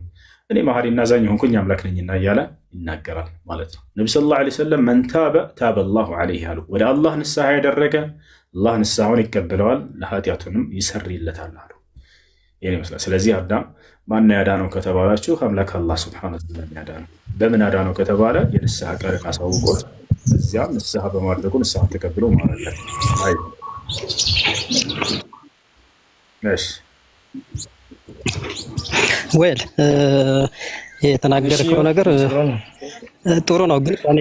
እኔ መሐሪና አዛኝ ሆንኩኝ አምላክ ነኝና እያለ ይናገራል ማለት ነው። ነቢ ሰለላሁ ዐለይሂ ወሰለም መን ታበ ታበ ላሁ ዐለይህ አሉ። ወደ አላህ ንስሐ ያደረገ አላህ ንስሐውን ይቀበለዋል፣ ለኃጢአቱንም ይሰርይለታል አሉ። ይህን ይመስላል። ስለዚህ አዳም ማን ያዳነው ከተባላችሁ አምላክ አላህ ሱብሓነሁ ወተዓላ ያዳነው። በምን አዳነው ከተባለ የንስሐ ቃልን አሳውቆት እዚያም ንስሐ በማድረጉ ንስሐ ተቀብሎ ማለት አይ እሺ ወል የተናገርከው ነገር ጥሩ ነው፣ ግን እኔ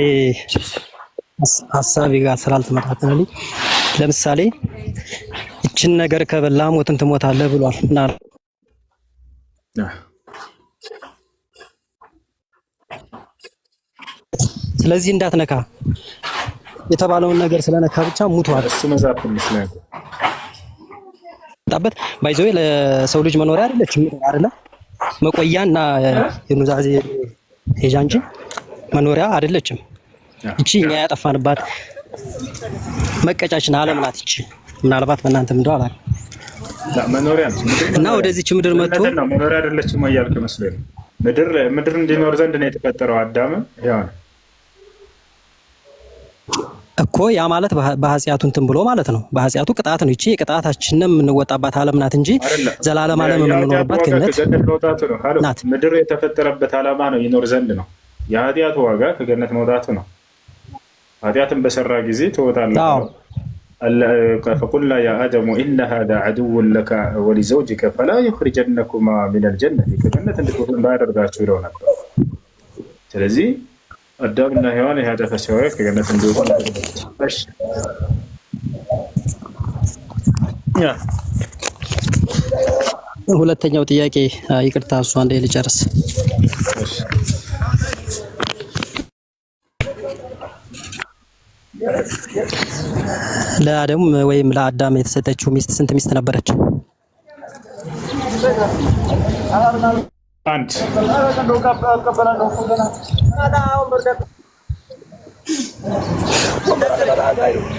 ሀሳቤ ጋር ስላልተመጣጠነልኝ ለምሳሌ እችን ነገር ከበላ ሞትን ትሞታለህ ብሏል እና ስለዚህ እንዳትነካ የተባለውን ነገር ስለነካ ብቻ ሙቷል። እሱ መዛፍ ይመስላል ጣበት ባይዘው ለሰው ልጅ መኖሪያ አይደለችም አይደለ? መቆያና የኑዛዜ ሄጃ እንጂ መኖሪያ አይደለችም። እቺ እኛ ያጠፋንባት መቀጫችን ዓለም ናት። እቺ ምናልባት በእናንተም እንደው አላውቅም መኖሪያ እና ወደዚህች ምድር መጥቶ መኖሪያ አይደለችም እያልክ መስሎኝ ምድር እንዲኖር ዘንድ ነው የተፈጠረው አዳም ያው እኮ ያ ማለት በኃጢአቱ እንትን ብሎ ማለት ነው። በኃጢአቱ ቅጣት ነው። እቺ የቅጣታችንን የምንወጣባት ዓለም ናት እንጂ ዘላለም ዓለም የምንኖርባት ገነት ናት። ምድር የተፈጠረበት ዓላማ ነው ይኖር ዘንድ ነው። የኃጢአቱ ዋጋ ከገነት መውጣቱ ነው። ኃጢአትን በሰራ ጊዜ ትወጣለህ። ፈቁልና ያ አደሙ ኢነ ሃዛ ዐዱውን ለከ ወሊዘውጅከ ፈላ ዩኽሪጀነኩማ ሚነል ጀነት ከገነት እንድትወጡ እንዳያደርጋችሁ ይለው ነበር። ስለዚህ አዳምና ሔዋን የኃጢአታቸው ከገነት እንዲወጡ ሁለተኛው ጥያቄ ይቅርታ፣ እሱ አንዴ ልጨርስ። ለአደም ወይም ለአዳም የተሰጠችው ሚስት ስንት ሚስት ነበረች? አንድ።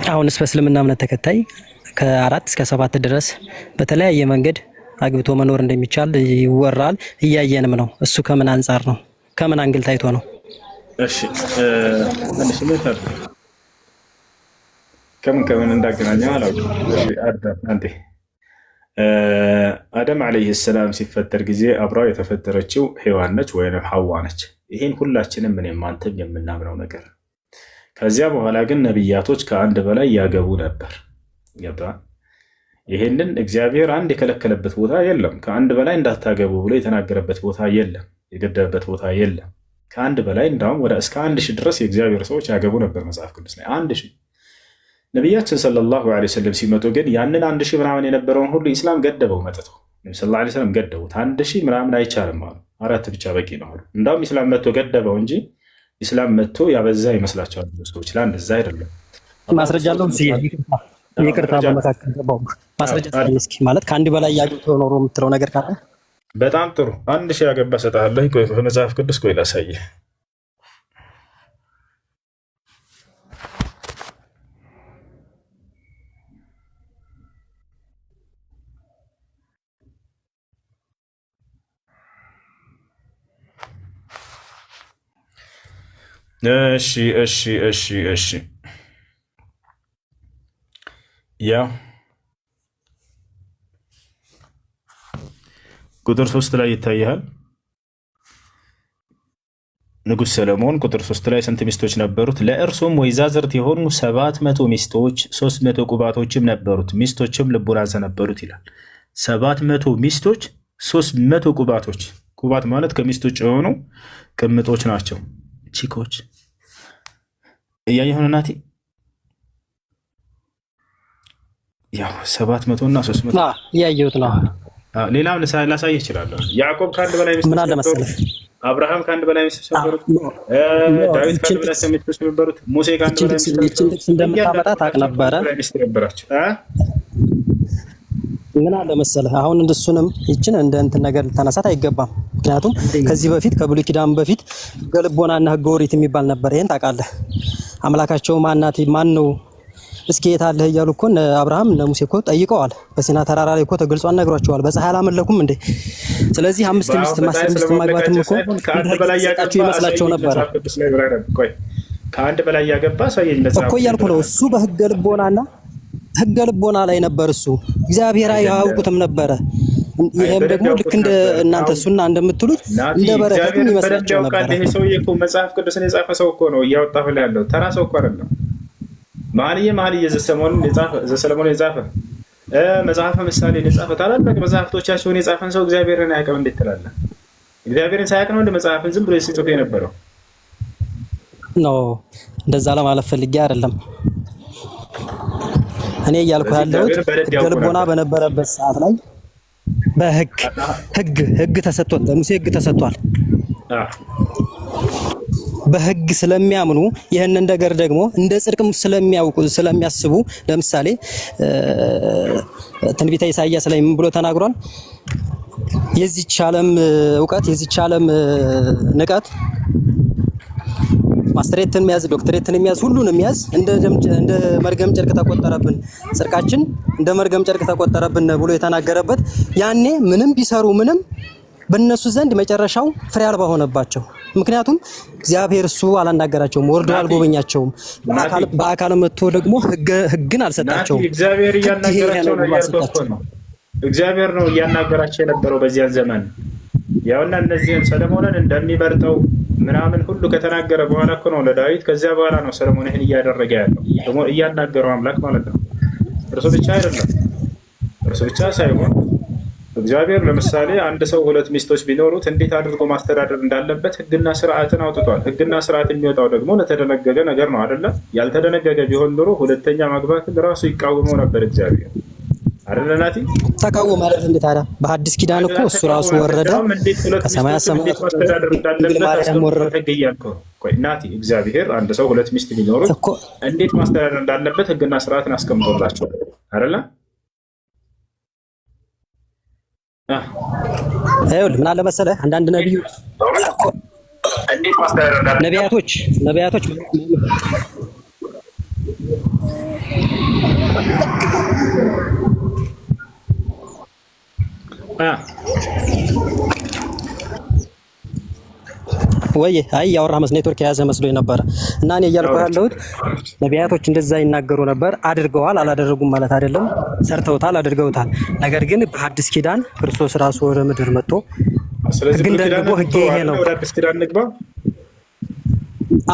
አሁንስ በእስልምና እምነት ተከታይ ከ4 እስከ 7 ድረስ በተለያየ መንገድ አግብቶ መኖር እንደሚቻል ይወራል፣ እያየንም ነው። እሱ ከምን አንጻር ነው? ከምን አንግል ታይቶ ነው? እሺ ከምን እንዳገናኘው አላውቅም። አደም ዓለይሂ ሰላም ሲፈጠር ጊዜ አብራው የተፈጠረችው ሔዋን ነች ወይም ሐዋ ነች። ይህን ሁላችንም እኔም አንተም የምናምነው ነገር። ከዚያ በኋላ ግን ነቢያቶች ከአንድ በላይ ያገቡ ነበር። ይህንን እግዚአብሔር አንድ የከለከለበት ቦታ የለም። ከአንድ በላይ እንዳታገቡ ብሎ የተናገረበት ቦታ የለም፣ የገደበበት ቦታ የለም። ከአንድ በላይ እንዳውም ወደ እስከ 1000 ድረስ የእግዚአብሔር ሰዎች ያገቡ ነበር መጽሐፍ ቅዱስ ላይ 1000። ነቢያችን ሰለላሁ ዐለይሂ ወሰለም ሲመጡ ግን ያንን 1000 ምናምን የነበረውን ሁሉ ኢስላም ገደበው። መጥተው ነቢ ሰለላሁ ዐለይሂ ወሰለም ገደቡት። 1000 ምናምን አይቻልም አሉ፣ 4 ብቻ በቂ ነው አሉ። እንዳውም ኢስላም መጥቶ ገደበው እንጂ ኢስላም መጥቶ ያበዛ ይመስላቸዋል ሰዎች። እንደዛ አይደለም። ማስረጃ አለው። ይቅርታ በመካከል ገባሁ። ማስረጃ እስኪ ማለት ከአንድ በላይ ያገቡ ኖሮ የምትለው ነገር ካለ በጣም ጥሩ። 1000 ያገባ እሰጥሃለሁ። ቆይ በመጽሐፍ ቅዱስ ቆይ ላሳየህ። እሺ ያው ቁጥር 3 ላይ ይታያል። ንጉሥ ሰለሞን ቁጥር 3 ላይ ስንት ሚስቶች ነበሩት? ለእርሱም ወይዛዝርት የሆኑ 700 ሚስቶች 300 ቁባቶችም ነበሩት፣ ሚስቶችም ልቡናን ነበሩት ይላል። 700 ሚስቶች 300 ቁባቶች። ቁባት ማለት ከሚስቶች የሆኑ ቅምጦች ናቸው፣ ቺኮች። እያየሁ ነው ናቲ። ያው 700 እና 300 እያየሁት ነው። ሌላም ላሳይ እችላለሁ። ያዕቆብ ከአንድ በላይ ሚስቶች ምን አለ መሰለህ፣ አብርሃም ከአንድ በላይ ሚስቶች ነበሩት፣ ዳዊት ከአንድ በላይ ሚስቶች ነበሩት፣ ሙሴ ከአንድ በላይ ሚስቶች ነበሩት። እንደምታመጣ ታውቅ ነበረ። ምን አለ መሰለህ፣ አሁን እንደሱንም ይችን እንደ እንትን ነገር ልታነሳት አይገባም። ምክንያቱም ከዚህ በፊት ከብሉይ ኪዳን በፊት ሕገ ልቦናና ሕገ ኦሪት የሚባል ነበር። ይሄን ታውቃለህ። አምላካቸው ማናት ማን ነው እስኪ የት አለህ እያሉ እኮ እነ አብርሃም እነ ሙሴ እኮ ጠይቀዋል። በሲና ተራራ ላይ እኮ ተገልጾ አናግሯቸዋል። በፀሐይ አላመለኩም እንዴ? ስለዚህ 5 ሚስት ማግባትም እኮ ከአንድ በላይ ያገባቸው ይመስላቸው ነበር። ከአንድ በላይ ያገባ ሰውዬ እኮ እያልኩ ነው። እሱ በሕገ ልቦና ላይ ነበር። እሱ እግዚአብሔር አያውቁትም ነበረ። ይሄም ደግሞ ልክ እንደ እናንተ እሱና እንደምትሉት እንደ በረከትም ይመስላቸው ነበር። ይሄ ሰውዬ እኮ መጽሐፍ ቅዱስን የጻፈ ሰው እኮ ነው እያወጣሁ ላይ ያለው። ተራ ሰው እኮ አይደለም። መኃልየ ዘሰሎሞንን የጻፈ መጽሐፈ ምሳሌን የጻፈ ታላላቅ መጽሐፍቶቻቸውን የጻፈን ሰው እግዚአብሔርን አያውቅም እንዴት ትላለህ? እግዚአብሔርን ሳያውቅ ነው እንደ መጽሐፍን ዝም ብሎ ሲጽፍ የነበረው? ኖ እንደዛ ለማለት ፈልጌ አይደለም። እኔ እያልኩ ያለሁት ሕገ ልቦና በነበረበት ሰዓት ላይ በሕግ ተሰጥቷል። ለሙሴ ሕግ ተሰጥቷል። በሕግ ስለሚያምኑ ይህንን ነገር ደግሞ እንደ ጽድቅም ስለሚያስቡ ለምሳሌ ትንቢተ ኢሳይያስ ላይ ምን ብሎ ተናግሯል? የዚች ዓለም እውቀት የዚች ዓለም ንቀት ማስተሬትን የሚያዝ ዶክትሬትን የሚያዝ ሁሉን የሚያዝ እንደ መርገም ጨርቅ ተቆጠረብን፣ ጽድቃችን እንደ መርገም ጨርቅ ተቆጠረብን ብሎ የተናገረበት ያኔ ምንም ቢሰሩ ምንም በእነሱ ዘንድ መጨረሻው ፍሬ አልባ ሆነባቸው። ምክንያቱም እግዚአብሔር እሱ አላናገራቸውም፣ ወርዶ አልጎበኛቸውም፣ በአካል መጥቶ ደግሞ ሕግን አልሰጣቸውም። እግዚአብሔር ነው እያናገራቸው የነበረው በዚያን ዘመን። ያውና እነዚህን ሰለሞንን እንደሚመርጠው ምናምን ሁሉ ከተናገረ በኋላ እኮ ነው ለዳዊት። ከዚያ በኋላ ነው ሰለሞን ይህን እያደረገ ያለው ደግሞ እያናገረው አምላክ ማለት ነው። እርሱ ብቻ አይደለም፣ እርሱ ብቻ ሳይሆን እግዚአብሔር ለምሳሌ አንድ ሰው 2 ሚስቶች ቢኖሩት እንዴት አድርጎ ማስተዳደር እንዳለበት ሕግና ስርዓትን አውጥቷል። ሕግና ስርዓት የሚወጣው ደግሞ ለተደነገገ ነገር ነው አይደለ? ያልተደነገገ ቢሆን ኖሮ ሁለተኛ ማግባትን ራሱ ይቃወመው ነበር እግዚአብሔር። አይደለ ናቲ? ተቃወሙ ማለት እንዴ ታዲያ? በሐዲስ ኪዳን እኮ እሱ ራሱ ወረደ ከሰማያት ሰማያት ማስተዳደር እንዳለበት ማርያም ወረደ። ቆይ ናቲ፣ እግዚአብሔር አንድ ሰው ሁለት ሚስት ቢኖሩት እንዴት ማስተዳደር እንዳለበት ህግና ስርዓትን አስቀምጦላቸዋል አይደለ? ይኸውልህ ምን አለ መሰለህ አንዳንድ ነቢዮች እንዴት ማስተዳደር እንዳለበት ነቢያቶች ወይ አይ ያወራህ መስሎኝ ኔትወርክ የያዘ መስሎኝ ነበር። እና እኔ እያልኩ ያለሁት ነቢያቶች እንደዛ ይናገሩ ነበር። አድርገዋል፣ አላደረጉም ማለት አይደለም። ሰርተውታል፣ አድርገውታል። ነገር ግን በሐዲስ ኪዳን ክርስቶስ ራሱ ወደ ምድር መጥቶ ግን ደግሞ ህግ ይሄ ነው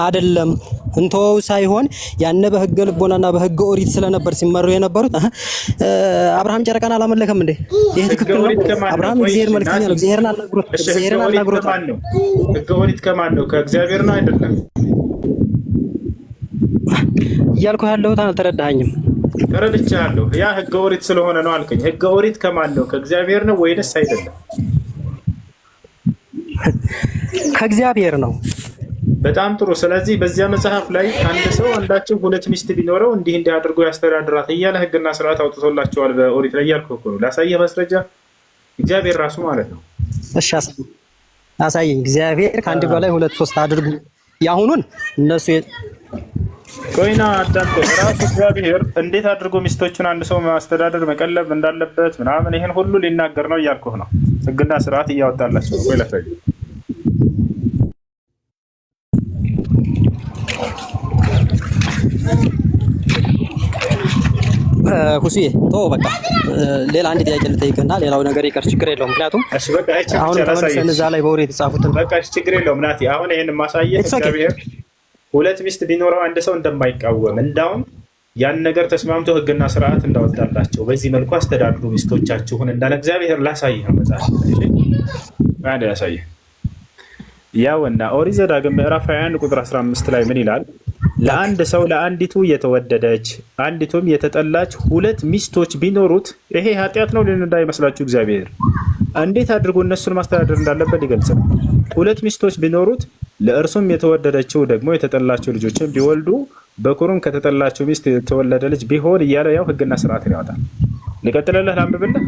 አይደለም እንተው ሳይሆን ያነ በህገ ልቦናና በህገ ኦሪት ስለነበር ሲመሩ የነበሩት አብርሃም ጨረቃን አላመለከም እንዴ? ይሄ ትክክል ነው። አብርሃም እግዚአብሔር መልክተኛ ነው። እግዚአብሔርን አናግሮት ነው። ህገ ኦሪት ከማን ነው? ከእግዚአብሔር ነው አይደለም? እያልኩ ያለሁት አልተረዳኸኝም? ተረድቻለሁ። ያ ህገ ኦሪት ስለሆነ ነው አልከኝ። ህገ ኦሪት ከማን ነው? ከእግዚአብሔር ነው ወይንስ አይደለም? ከእግዚአብሔር ነው። በጣም ጥሩ። ስለዚህ በዚያ መጽሐፍ ላይ አንድ ሰው አንዳቸው ሁለት ሚስት ቢኖረው እንዲህ አድርጎ ያስተዳድራት እያለ ህግና ስርዓት አውጥቶላቸዋል በኦሪት ላይ እያልኩህ እኮ ነው። ላሳየህ ማስረጃ፣ እግዚአብሔር ራሱ ማለት ነው። እሺ አሳየኝ። እግዚአብሔር ከአንድ በላይ ሁለት ሶስት አድርጉ ያሁኑን እነሱ ቆይና አዳምጦ ራሱ እግዚአብሔር እንዴት አድርጎ ሚስቶችን አንድ ሰው ማስተዳደር መቀለብ እንዳለበት ምናምን ይሄን ሁሉ ሊናገር ነው እያልኩህ ነው። ህግና ስርዓት እያወጣላቸው ነው። ቆይ ላሳየህ። ሁሴ ተወው በቃ። ሌላ አንድ ጥያቄ ልጠይቅና ሌላው ነገር ይቀር፣ ችግር የለውም። ምክንያቱም አሁን ተመልሰን እዛ ላይ በወሬ የተጻፉትን በቃ ችግር የለውም ናቲ። አሁን ይሄን ማሳየት እግዚአብሔር ሁለት ሚስት ቢኖረው አንድ ሰው እንደማይቃወም እንዳውም ያን ነገር ተስማምቶ ህግና ስርዓት እንዳወጣላቸው በዚህ መልኩ አስተዳድሩ ሚስቶቻችሁን እንዳለ እግዚአብሔር ላሳይህ መጽሐፍ አንድ ያሳይህ። ያውና ኦሪት ዘዳግም ምዕራፍ 21 ቁጥር 15 ላይ ምን ይላል? ለአንድ ሰው ለአንዲቱ የተወደደች አንዲቱም የተጠላች ሁለት ሚስቶች ቢኖሩት፣ ይሄ ኃጢአት ነው እንዳይመስላችሁ። እግዚአብሔር እንዴት አድርጎ እነሱን ማስተዳደር እንዳለበት ይገልጽ። ሁለት ሚስቶች ቢኖሩት ለእርሱም የተወደደችው ደግሞ የተጠላቸው ልጆችን ቢወልዱ በኩሩም ከተጠላቸው ሚስት የተወለደ ልጅ ቢሆን እያለ ያው ህግና ስርዓትን ያወጣል። ልቀጥልልህ፣ ላንብብልህ።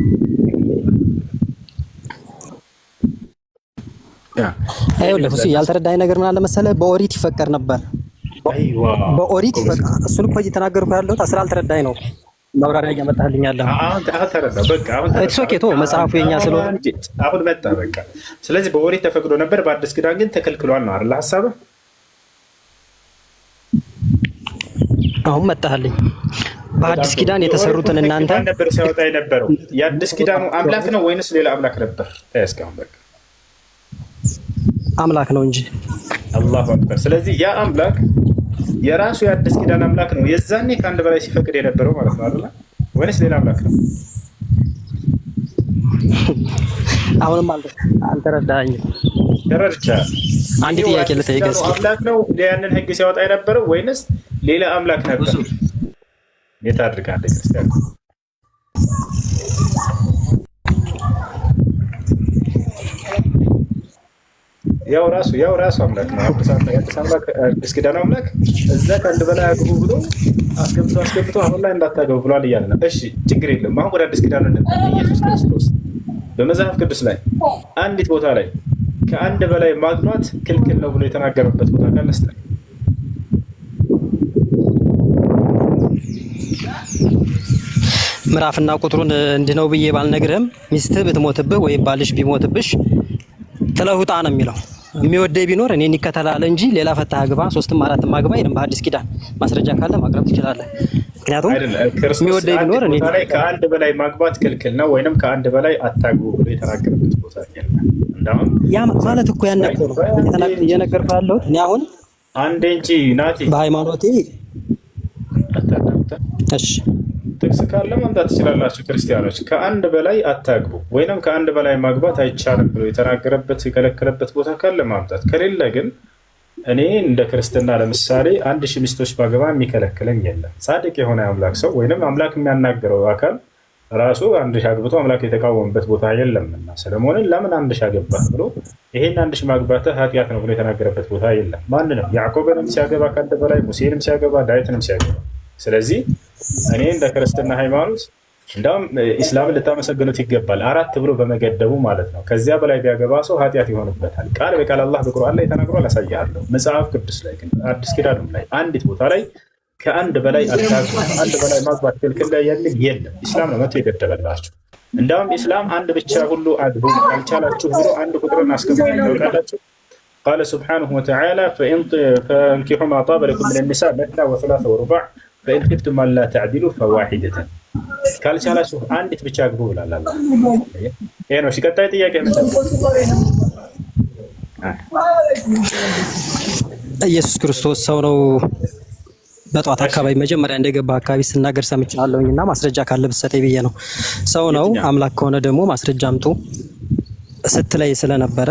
ይኸውልህ ያልተረዳኸኝ ነገር ምን አለ መሰለህ፣ በኦሪት ይፈቀድ ነበር። በኦሪት ይፈቀድ። እሱን እኮ እየተናገርኩ ያለሁት ስላልተረዳኸኝ ነው። ማብራሪያ እያመጣህልኝ ያለህ እሱ ኦኬ። ተወው፣ መጽሐፉ የኛ ስለሆነ አሁን መጣ በቃ። ስለዚህ በኦሪት ተፈቅዶ ነበር፣ በአዲስ ኪዳን ግን ተከልክሏል ነው አይደል ሀሳብህ? አሁን መጣህልኝ። በአዲስ ኪዳን የተሰሩትን እናንተ ነበር ሲያወጣ የነበረው የአዲስ ኪዳኑ አምላክ ነው ወይንስ ሌላ አምላክ ነበር? እስካሁን በቃ አምላክ ነው እንጂ። አላሁ አክበር። ስለዚህ ያ አምላክ የራሱ የአዲስ ኪዳን አምላክ ነው። የዛኔ ከአንድ በላይ ሲፈቅድ የነበረው ማለት ነው አይደል? ወይንስ ሌላ አምላክ ነው? አሁንም አልተረዳኸኝም። ተረድቻለሁ። አንድ ጥያቄ ልጠይቅህ። አምላክ ነው ያንን ህግ ሲያወጣ የነበረው ወይንስ ሌላ አምላክ ነበር? የት አድርጋለህ ክርስቲያን? ያው ራሱ አምላክ ነው። አዲስ ኪዳን አምላክ እዛ ከአንድ በላይ አግቡ ብሎ አስገብቶ አሁን ላይ እንዳታገቡ ብሏል እያለ ነው። እሺ ችግር የለም። አሁን ወደ አዲስ ኪዳን ኢየሱስ ክርስቶስ በመጽሐፍ ቅዱስ ላይ አንዲት ቦታ ላይ ከአንድ በላይ ማግባት ክልክል ነው ብሎ የተናገረበት ቦታ ካለ ስጠኝ። ምዕራፍና ቁጥሩን እንዲህ ነው ብዬ ባልነግርህም ሚስትህ ብትሞትብህ ወይም ባልሽ ቢሞትብሽ ጥለህ ውጣ ነው የሚለው። የሚወደኝ ቢኖር እኔን ይከተላል እንጂ ሌላ ፈታህ አግባ፣ ሶስትም አራትም አግባ አይልም። በአዲስ ኪዳን ማስረጃ ካለ ማቅረብ ትችላለህ። ምክንያቱም የሚወደኝ ቢኖር እኔ ከአንድ በላይ ማግባት ክልክል ነው ወይንም ከአንድ በላይ አታግቡ ብሎ የተናገረበት ቦታ የለም። ያ ማለት እኮ ያን እኮ ነው እየነገርኩህ ያለሁት እኔ አሁን አንዴ እንጂ ናቲ በሃይማኖቴ። እሺ ጥቅስ ካለ ማምጣት ትችላላችሁ ክርስቲያኖች። ከአንድ በላይ አታግቡ ወይንም ከአንድ በላይ ማግባት አይቻልም ብሎ የተናገረበት የከለከለበት ቦታ ካለ ማምጣት። ከሌለ ግን እኔ እንደ ክርስትና ለምሳሌ 1000 ሚስቶች ባገባ የሚከለክለኝ የለም። ጻድቅ የሆነ አምላክ ሰው ወይንም አምላክ የሚያናገረው አካል ራሱ አንድ ሺህ አግብቶ አምላክ የተቃወመበት ቦታ የለምና ሰለሞንን ለምን አንድ ሺህ አገባህ ብሎ ይሄን አንድ ሺህ ማግባትህ ኃጢአት ነው ብሎ የተናገረበት ቦታ የለም። ማንንም ያዕቆብንም ሲያገባ ከአንድ በላይ ሙሴንም ሲያገባ ዳዊትንም ሲያገባ። ስለዚህ እኔ እንደ ክርስትና ሃይማኖት እንዳውም ኢስላምን ልታመሰግኑት ይገባል፣ 4 ብሎ በመገደቡ ማለት ነው። ከዚያ በላይ ቢያገባ ሰው ኃጢአት ይሆንበታል። ቃል በቃል አላህ በቁርአን ላይ ተናግሯል፣ አሳያለሁ። መጽሐፍ ቅዱስ ላይ ግን አዲስ ኪዳንም ላይ አንዲት ቦታ ላይ ከአንድ በላይ አንድ በላይ ማግባት ክልክል ላይ የሚል የለም። ኢስላም ነው መቶ የገደበላችሁ። እንዳውም ኢስላም አንድ ብቻ ሁሉ አግቡ ካልቻላችሁ ብሎ አንድ ቁጥርን አስቀምጦ ታውቃላችሁ። ቃለ ሱብሓነሁ ወተዓላ ፈንኪሑ ማ ጣበ ለኩም ሚነ ኒሳ መስና ወሰላሰ ወሩባዕ ፈኢን ኺፍቱም አላ ተዕዲሉ ፈዋሒደተን ካልቻላችሁ አንዲት ብቻ አግቡ ብሏል አላህ። ይሄ ነው። ቀጣይ ጥያቄ ኢየሱስ ክርስቶስ ሰው ነው በጧት አካባቢ መጀመሪያ እንደገባ አካባቢ ስናገር ሰምቻለሁኝ እና ማስረጃ ካለ ብትሰጠኝ ብዬ ነው። ሰው ነው አምላክ ከሆነ ደግሞ ማስረጃ አምጡ ስትለይ ስለነበረ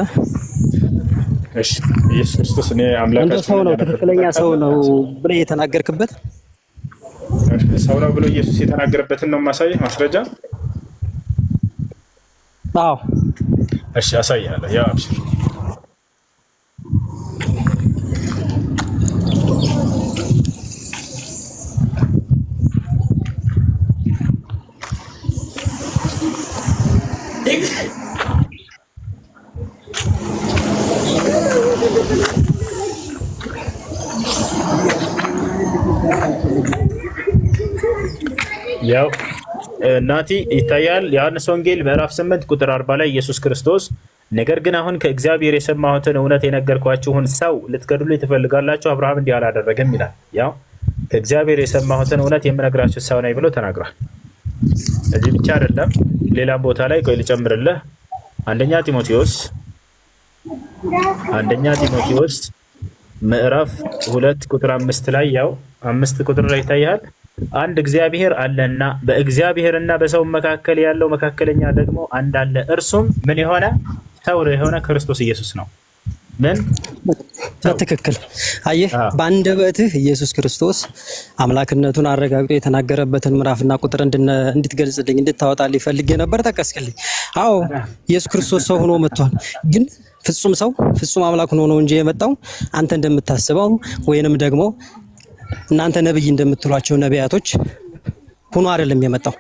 እሺ ኢየሱስ ክርስቶስ እኔ አምላክ እንደ ሰው ነው ትክክለኛ ሰው ነው ብለህ የተናገርክበት ሰው ነው ብሎ ኢየሱስ የተናገረበትን ነው ማሳየህ ማስረጃ። አዎ እሺ አሳያለሁ። ያ አብሽር ያው ናቲ ይታያል። ዮሐንስ ወንጌል ምዕራፍ 8 ቁጥር 40 ላይ ኢየሱስ ክርስቶስ ነገር ግን አሁን ከእግዚአብሔር የሰማሁትን እውነት የነገርኳችሁን ሰው ልትገድሉ ትፈልጋላችሁ፣ አብርሃም እንዲህ አላደረገም ይላል። ያው ከእግዚአብሔር የሰማሁትን እውነት የምነግራችሁ ሰው ነኝ ብሎ ተናግሯል። እዚህ ብቻ አይደለም፣ ሌላም ቦታ ላይ ቆይ ልጨምርልህ። አንደኛ ጢሞቴዎስ ምዕራፍ 2 ቁጥር 5 ላይ ያው 5 ቁጥር ላይ ይታያል። አንድ እግዚአብሔር አለና በእግዚአብሔርና በሰው መካከል ያለው መካከለኛ ደግሞ አንድ አለ፣ እርሱም ምን የሆነ ሰው የሆነ ክርስቶስ ኢየሱስ ነው። ምን በትክክል አየህ፣ በአንደበትህ ኢየሱስ ክርስቶስ አምላክነቱን አረጋግጦ የተናገረበትን ምዕራፍና ቁጥር እንድትገልጽልኝ እንድታወጣልኝ ፈልጌ ነበር፣ ጠቀስክልኝ። አዎ ኢየሱስ ክርስቶስ ሰው ሆኖ መጥቷል። ግን ፍጹም ሰው ፍጹም አምላክ ሆኖ ነው እንጂ የመጣው አንተ እንደምታስበው ወይንም ደግሞ እናንተ ነብይ እንደምትሏቸው ነቢያቶች ሆኖ አይደለም የመጣው።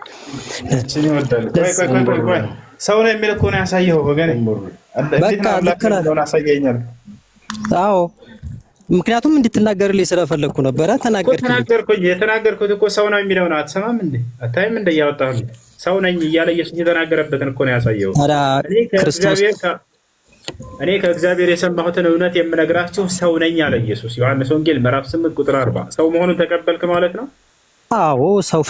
ሰው ነው የሚል እኮ ነው ያሳየው ወገኔ። በቃ አሳየኛል። አዎ ምክንያቱም እንድትናገርልኝ ስለፈለግኩ ነበረ። ተናገርኩኝ። የተናገርኩት እኮ ሰው ነው የሚለው ነው። አትሰማም እንዴ? አታይም እንደ እያወጣሁ ሰው ነኝ እያለ ኢየሱስ የተናገረበትን እኮ ነው ያሳየው። እኔ ከእግዚአብሔር የሰማሁትን እውነት የምነግራችሁ ሰው ነኝ አለ ኢየሱስ። ዮሐንስ ወንጌል ምዕራፍ 8 ቁጥር 40 ሰው መሆኑን ተቀበልክ ማለት ነው? አዎ ሰው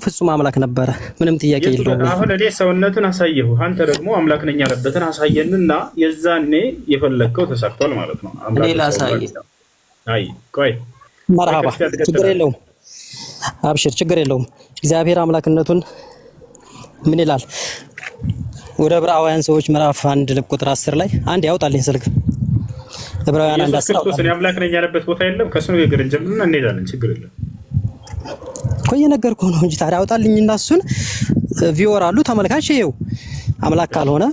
ፍጹም አምላክ ነበረ፣ ምንም ጥያቄ የለውም። አሁን እኔ ሰውነቱን አሳየሁ፣ አንተ ደግሞ አምላክ ነኝ ያለበትን አሳየንና የዛኔ የፈለግከው ተሳክቷል ማለት ነው። እኔ ላሳይ። አይ ቆይ መርሃባ፣ ችግር የለውም አብሽር፣ ችግር የለውም። እግዚአብሔር አምላክነቱን ምን ይላል? ወደ ዕብራውያን ሰዎች ምዕራፍ 1 ቁጥር 10 ላይ አንድ ያውጣልኝ ስልክ። ዕብራውያን 1 10 ክርስቶስ አምላክ ነኝ ያለበት ቦታ የለም። ከሱ ንግግር እንጀምርና እንሄዳለን። ችግር የለም እኮ እየነገርኩህ ነው እንጂ ታዲያ አውጣልኝ እና እሱን ቪወር አሉ ተመልካች ይኸው አምላክ ካልሆነ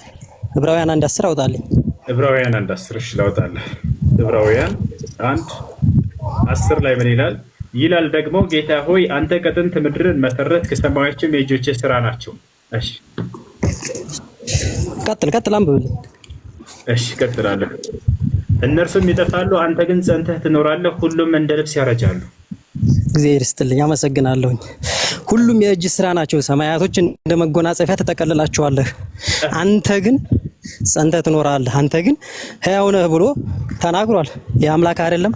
ዕብራውያን 1 10 አውጣልኝ። ዕብራውያን 1 10 እሺ ላውጣልህ። ዕብራውያን 1 10 ላይ ምን ይላል? ይላል ደግሞ ጌታ ሆይ አንተ ከጥንት ምድርን መሰረትክ፣ ሰማዮችም የእጆችህ ስራ ናቸው። እሺ ቀጥል አንብብልኝ። እሺ ቀጥላለሁ። እነርሱም ይጠፋሉ፣ አንተ ግን ጸንተህ ትኖራለህ። ሁሉም እንደ ልብስ ያረጃሉ። እግዚአብሔር ይስጥልኝ፣ አመሰግናለሁኝ። ሁሉም የእጅ ስራ ናቸው፣ ሰማያቶች እንደ መጎናጸፊያ ተጠቀልላቸዋለህ። አንተ ግን ጸንተህ ትኖራለህ፣ አንተ ግን ሕያው ነህ ብሎ ተናግሯል። የአምላክ አይደለም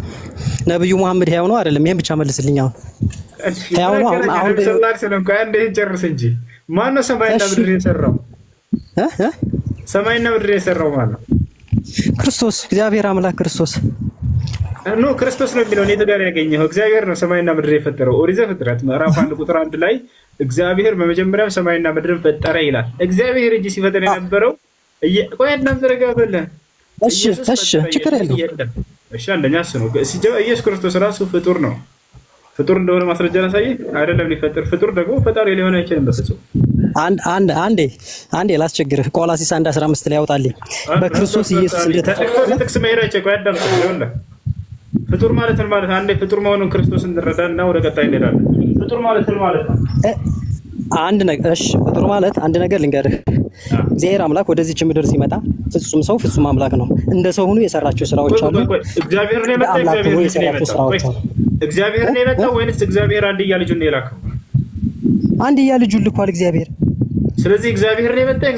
ነብዩ መሐመድ ሕያው ነው አይደለም? ይሄን ብቻ መልስልኝ። አሁን ሕያው ነው። አሁን ጨርስ እንጂ ማነው ሰማይና ምድር የሰራው? ሰማይና ምድር የሰራው ማን ነው? ክርስቶስ፣ እግዚአብሔር አምላክ ክርስቶስ ኖ ክርስቶስ ነው የሚለው የት ጋር ያገኘው? እግዚአብሔር ነው ሰማይና ምድር የፈጠረው። ኦሪት ዘፍጥረት ምዕራፍ 1 ቁጥር 1 ላይ እግዚአብሔር በመጀመሪያም ሰማይና ምድርን ፈጠረ ይላል። እግዚአብሔር እንጂ ሲፈጠር የነበረው ቆያና ምድረጋበለ እሺ ችግር የለውም። እሺ አንደኛ እሱ ነው። ኢየሱስ ክርስቶስ ራሱ ፍጡር ነው። ፍጡር እንደሆነ ማስረጃ ላሳየህ። አይደለም ሊፈጠር ፍጡር ደግሞ ፈጣሪ ሊሆን አይችልም በፍጹም። አንዴ ላስቸግርህ። ቆላሲስ 1:15 ላይ ያውጣልኝ በክርስቶስ ኢየሱስ እንደተፈጠረ ጥቅስ መሄዳቸው ቆይ አዳምጥ። ፍጡር ማለት ምን ማለት? አንዴ ፍጡር መሆኑን ክርስቶስ እንረዳና ወደ ቀጣይ እንሄዳለን። ፍጡር ማለት ምን ማለት ነው? አንድ ነገር እሺ፣ ፍጡር ማለት አንድ ነገር ልንገርህ። እግዚአብሔር አምላክ ወደዚች ምድር ሲመጣ ፍጹም ሰው ፍጹም አምላክ ነው። እንደ ሰው ሆኖ የሰራቸው ስራዎች አሉ። እግዚአብሔር ነው የመጣው። እግዚአብሔር ነው የመጣው ወይንስ እግዚአብሔር አንድያ ልጁን ነው የላከው? አንድያ ልጁን ልኳል እግዚአብሔር። ስለዚህ እግዚአብሔር ነው የመጣው።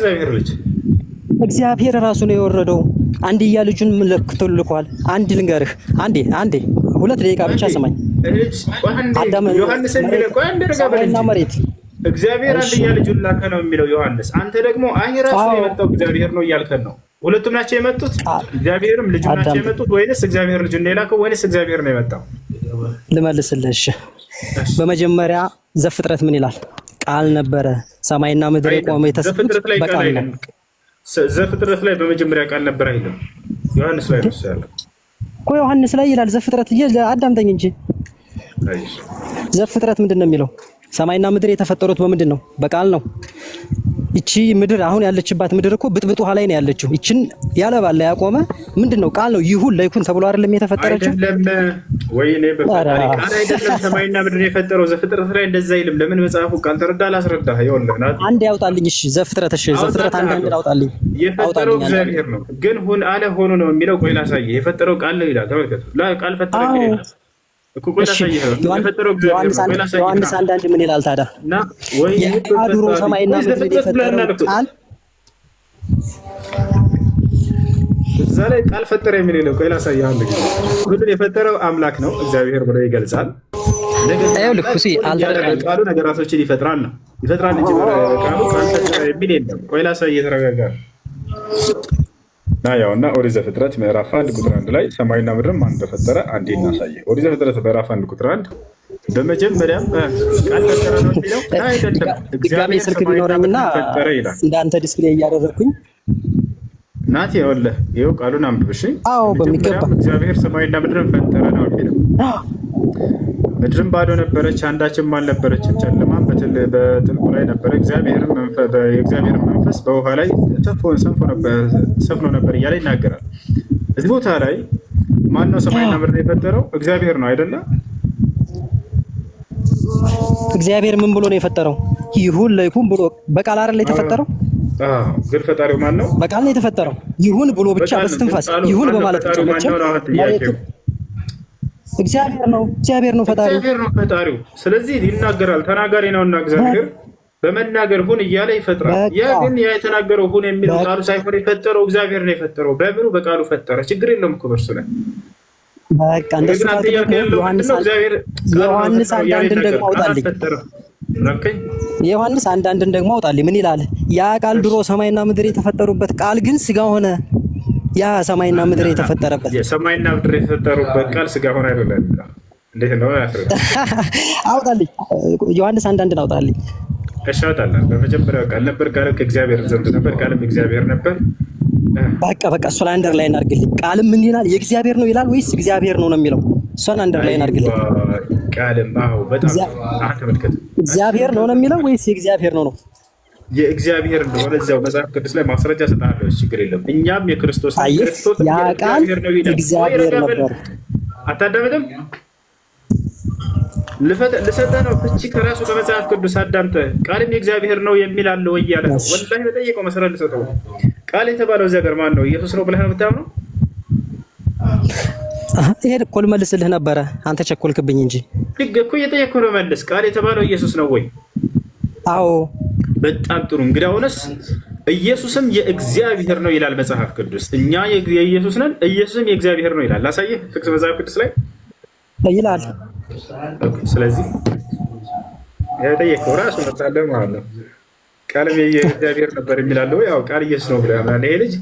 እግዚአብሔር ራሱ ነው የወረደው። አንድያ ልጁን ለክቶ ልኳል። አንድ ልንገርህ፣ አንዴ 2 ደቂቃ ብቻ ስማኝ። ዮሐንስ እና መሬት እግዚአብሔር አንድያ ልጁን ላከ ነው የሚለው ዮሐንስ። አንተ ደግሞ አይ ራሱ የመጣው እግዚአብሔር ነው እያልከን ነው። ሁለቱም ናቸው የመጡት? እግዚአብሔርም ልጁ ናቸው የመጡት ወይንስ እግዚአብሔር ልጁን ነው የላከው ወይንስ እግዚአብሔር ነው የመጣው? ልመልስልህ። በመጀመሪያ ዘፍጥረት ምን ይላል? ቃል ነበረ፣ ሰማይና ምድር የቆመ የተሰጡት በቃል ነው። ዘፍጥረት ላይ በመጀመሪያ ቃል ነበር አይደለም? ዮሐንስ ላይ ነው ያለው እኮ። ዮሐንስ ላይ ይላል ዘፍጥረት። አዳምጠኝ እንጂ ዘፍጥረት ምንድን ነው የሚለው? ሰማይና ምድር የተፈጠሩት በምንድን ነው? በቃል ነው። እቺ ምድር አሁን ያለችባት ምድር እኮ ብጥብጥ ውሃ ላይ ነው ያለችው። እቺን ያለባላ ያቆመ ምንድን ነው? ቃል ነው። ይሁን ለይኩን ተብሎ አይደለም የተፈጠረችው? አይደለም ወይኔ በፈጣሪ ቃል አይደለም ሰማይና ምድር የፈጠረው። ዘፍጥረት ላይ እንደዛ አይልም። ለምን መጽሐፉ ቃል ተረዳ አላስረዳህ? ይኸውልህ ናት አንድ ያውጣልኝ። እሺ ዘፍጥረት፣ እሺ ዘፍጥረት አንድ አውጣልኝ። የፈጠረው እግዚአብሔር ነው፣ ግን ሁን አለ ሆኖ ነው የሚለው። ቆይ ላሳየህ። የፈጠረው ቃል ነው ይላል። ተመልከቱ። ቃል ፈጠረ ይላል እኮ። ቆይ ላሳየህ። የፈጠረው እግዚአብሔር ነው። ዮሐንስ 1:1 ምን ይላል ታዲያ? እና ወይ የአድሮ ሰማይና ምድር የፈጠረው ቃል እዛ ላይ ቃል ፈጠረ የሚለው። ቆይ ላሳየህ። አንድ ጊዜ ሁሉን የፈጠረው አምላክ ነው እግዚአብሔር ብሎ ይገልጻል። ቃሉ ነገራቶችን ይፈጥራል ነው ይፈጥራል እንጂ ቃሉ ቃል ፈጠረ የሚል የለም። ቆይ ላሳየህ። ተረጋጋ። እና ኦሪት ዘፍጥረት ምዕራፍ 1 ቁጥር 1 ላይ ሰማይና ምድርም ማን እንደፈጠረ አንዴ እናሳየህ። ኦሪት ዘፍጥረት ምዕራፍ 1 ቁጥር 1 በመጀመሪያም ቃል ፈጠረ ነው የሚለው አይደለም። ድጋሜ ስልክ ቢኖረኝና እንዳንተ ዲስፕሌይ እያደረግኩኝ ናት። ይኸውልህ ይኸው ቃሉን አንብብሽ። አዎ በሚገባ እግዚአብሔር ሰማይና ምድርን ፈጠረ ነው የሚለው። ምድርም ባዶ ነበረች፣ አንዳችም አልነበረችም፣ ጨለማም በጥልቁ ላይ ነበረ፣ የእግዚአብሔር መንፈስ በውሃ ላይ ሰፍኖ ነበር እያለ ይናገራል። እዚህ ቦታ ላይ ማነው ሰማይና ምድር የፈጠረው? እግዚአብሔር ነው አይደለም? እግዚአብሔር ምን ብሎ ነው የፈጠረው? ይሁን ለይኩን ብሎ በቃል አይደል የተፈጠረው? ግን ፈጣሪው ማን ነው? በቃል ነው የተፈጠረው። ይሁን ብሎ ብቻ በስትንፋስ ይሁን በማለት ብቻ እግዚአብሔር ነው ፈጣሪው። ስለዚህ ይናገራል። ተናጋሪ ነውና እግዚአብሔር በመናገር ሁን እያለ ይፈጥራል። ያ ግን የተናገረው ሁን የሚለው ቃሉ ሳይሆን የፈጠረው እግዚአብሔር ነው የፈጠረው። በምኑ በቃሉ ፈጠረ። ችግር የለውም እኮ በእርሱ ላይ በቃ እንደሱ ዮሐንስ 1:1 ደግሞ አውጣልኝ። ዮሐንስ 1:1 ደግሞ አውጣልኝ። ምን ይላል? ያ ቃል ድሮ ሰማይና ምድር የተፈጠሩበት ቃል ግን ስጋ ሆነ። ያ ሰማይና ምድር የተፈጠረበት የሰማይና ምድር የተፈጠሩበት ቃል ስጋ ሆነ አይደለም? እንዴት ነው ያስረዳ? አውጣልኝ። ዮሐንስ 1:1 አውጣልኝ። ከሻታላ በመጀመሪያው ቃል ነበር፣ ቃልም ከእግዚአብሔር ዘንድ ነበር፣ ቃልም እግዚአብሔር ነበር። በቃ እሱ ላይ አንደር ላይ እናድርግልኝ። ቃልም ምን ይላል? የእግዚአብሔር ነው ይላል ወይስ እግዚአብሔር ነው የሚለው? እሷን አንደር ላይ እናድርግልኝ። ቃልም በጣም ተመልከት። እግዚአብሔር ነው የሚለው ወይስ የእግዚአብሔር ነው? የእግዚአብሔር እንደሆነ እዚያው መጽሐፍ ቅዱስ ላይ ማስረጃ ሰጣለሁ። ችግር የለም። እኛም የክርስቶስ ያ ቃል እግዚአብሔር ነበር። አታዳምጥም? ልሰጠህ ነው ፍቺ ከራሱ ከመጽሐፍ ቅዱስ አዳምጠህ። ቃልም የእግዚአብሔር ነው የሚል አለ ወይ እያለ ነው። ወላሂ በጠየቀው መሰረት ልሰጠው። ቃል የተባለው እዚያ ጋር ማን ነው? ኢየሱስ ነው ብለህ ነው የምታምነው? ይሄ እኮ ልመልስልህ ነበረ፣ አንተ ቸኮልክብኝ እንጂ እኮ እየጠየቅኩህ ነው። መልስ። ቃል የተባለው ኢየሱስ ነው ወይ? አዎ። በጣም ጥሩ። እንግዲህ አሁንስ ኢየሱስም የእግዚአብሔር ነው ይላል መጽሐፍ ቅዱስ። እኛ የኢየሱስ ነን፣ ኢየሱስም የእግዚአብሔር ነው ይላል። ላሳየህ ጥቅስ መጽሐፍ ቅዱስ ላይ ይላል። ስለዚህ የጠየቀው ራሱ መጣለ ማለት ነው። ቃልም የእግዚአብሔር ነበር የሚላለው ያው ቃል ኢየሱስ ነው ብለህ ያምናል። ይሄ ልጅ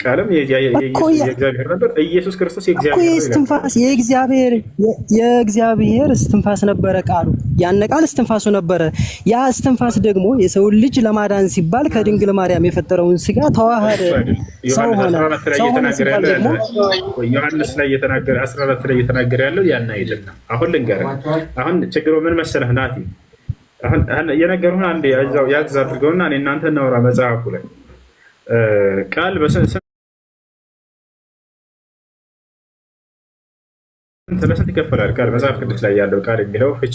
ቃልም የእግዚአብሔር ነበር፣ ኢየሱስ ክርስቶስ የእግዚአብሔር ነው። እስትንፋስ የእግዚአብሔር እስትንፋስ ነበረ ቃሉ። ያን ቃል እስትንፋሱ ነበረ። ያ እስትንፋስ ደግሞ የሰውን ልጅ ለማዳን ሲባል ከድንግል ማርያም የፈጠረውን ስጋ ተዋሃደ፣ ሰው ሆነ። ዮሐንስ ላይ እየተናገረ 14 ላይ እየተናገረ ያለው ያን አይደለም። አሁን ልንገርህ። አሁን ችግሩ ምን መሰለህ ናቲ? አሁን የነገርኩህን አንዴ እዛው ያዝ አድርገውና እኔ እናንተ እናውራ። መጽሐፉ ላይ ቃል ለስንት ይከፈላል? ቃል መጽሐፍ ቅዱስ ላይ ያለው ቃል የሚለው ፍቺ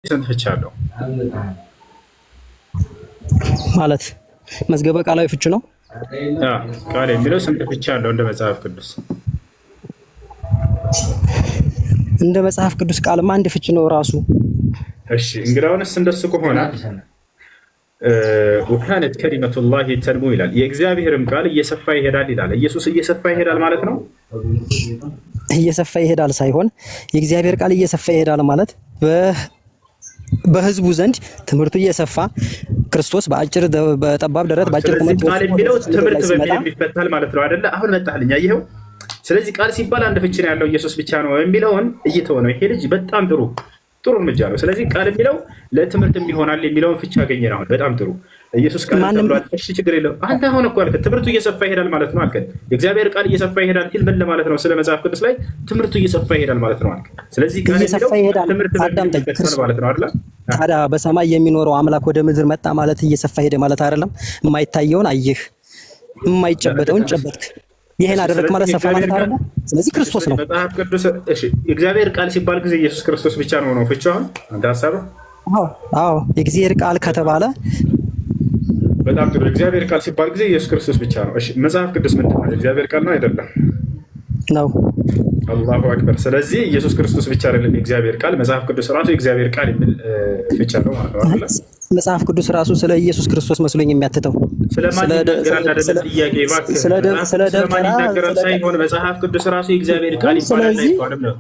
ስንት ፍቺ አለው ማለት መዝገበ ቃላዊ ፍቺ ነው። ቃል የሚለው ስንት ፍቺ አለው እንደ መጽሐፍ ቅዱስ? እንደ መጽሐፍ ቅዱስ ቃልማ አንድ ፍቺ ነው ራሱ። እሺ እንግዲያውንስ እንደሱ ከሆነ ወካነት ከሊመቱላሂ ተንሙ ይላል። የእግዚአብሔርም ቃል እየሰፋ ይሄዳል ይላል። ኢየሱስ እየሰፋ ይሄዳል ማለት ነው። እየሰፋ ይሄዳል ሳይሆን የእግዚአብሔር ቃል እየሰፋ ይሄዳል ማለት በህዝቡ ዘንድ ትምህርቱ እየሰፋ ክርስቶስ በአጭር በጠባብ ደረት በአጭር ቁመት ቃል የሚለው ትምህርት በሚል ይፈታል ማለት ነው አይደለ? አሁን መጣልኝ አየኸው። ስለዚህ ቃል ሲባል አንድ ፍቺ ነው ያለው ኢየሱስ ብቻ ነው የሚለውን እይተው ነው። ይሄ ልጅ በጣም ጥሩ እርምጃ ነው። ስለዚህ ቃል የሚለው ለትምህርት ይሆናል የሚለውን ፍቺ አገኘን። አሁን በጣም ጥሩ ኢየሱስ ቃል ተብሏል። እሺ ችግር የለውም። አንተ አሁን እኮ አልከ ትምህርቱ እየሰፋ ይሄዳል ማለት ነው አልከ። የእግዚአብሔር ቃል እየሰፋ ይሄዳል ሲል ምን ለማለት ነው? ስለ መጽሐፍ ቅዱስ ላይ ትምህርቱ እየሰፋ ይሄዳል ማለት ነው አልከ። ስለዚህ ቃል የሚለው ትምህርት ይፈታል ማለት ነው አይደል? ታዲያ በሰማይ የሚኖረው አምላክ ወደ ምድር መጣ ማለት እየሰፋ ሄደ ማለት አይደለም? የማይታየውን አየህ፣ የማይጨበጠውን ጨበጥክ። ይሄን አደረክ ማለት ሰፋ ማለት አይደለም። ስለዚህ ክርስቶስ ነው መጽሐፍ ቅዱስ። እሺ የእግዚአብሔር ቃል ሲባል ጊዜ ኢየሱስ ክርስቶስ ብቻ ነው ፍቺው? አሁን አንተ ሐሳብ? አዎ የእግዚአብሔር ቃል ከተባለ በጣም ጥሩ። የእግዚአብሔር ቃል ሲባል ጊዜ ኢየሱስ ክርስቶስ ብቻ ነው። እሺ መጽሐፍ ቅዱስ ምንድን ነው? የእግዚአብሔር ቃል ነው አይደለም? ነው። አላሁ አክበር። ስለዚህ ኢየሱስ ክርስቶስ ብቻ አይደለም የእግዚአብሔር ቃል፣ መጽሐፍ ቅዱስ ራሱ የእግዚአብሔር ቃል የሚል ፍቺ ነው ማለት ነው። መጽሐፍ ቅዱስ ራሱ ስለ ኢየሱስ ክርስቶስ መስሎኝ የሚያትተው ስለማን ይናገራል አይደለም? ጥያቄ እባክህ ስለማን ይናገራል ሳይሆን መጽሐፍ ቅዱስ ራሱ የእግዚአብሔር ቃል ይባላል አይባልም ነው።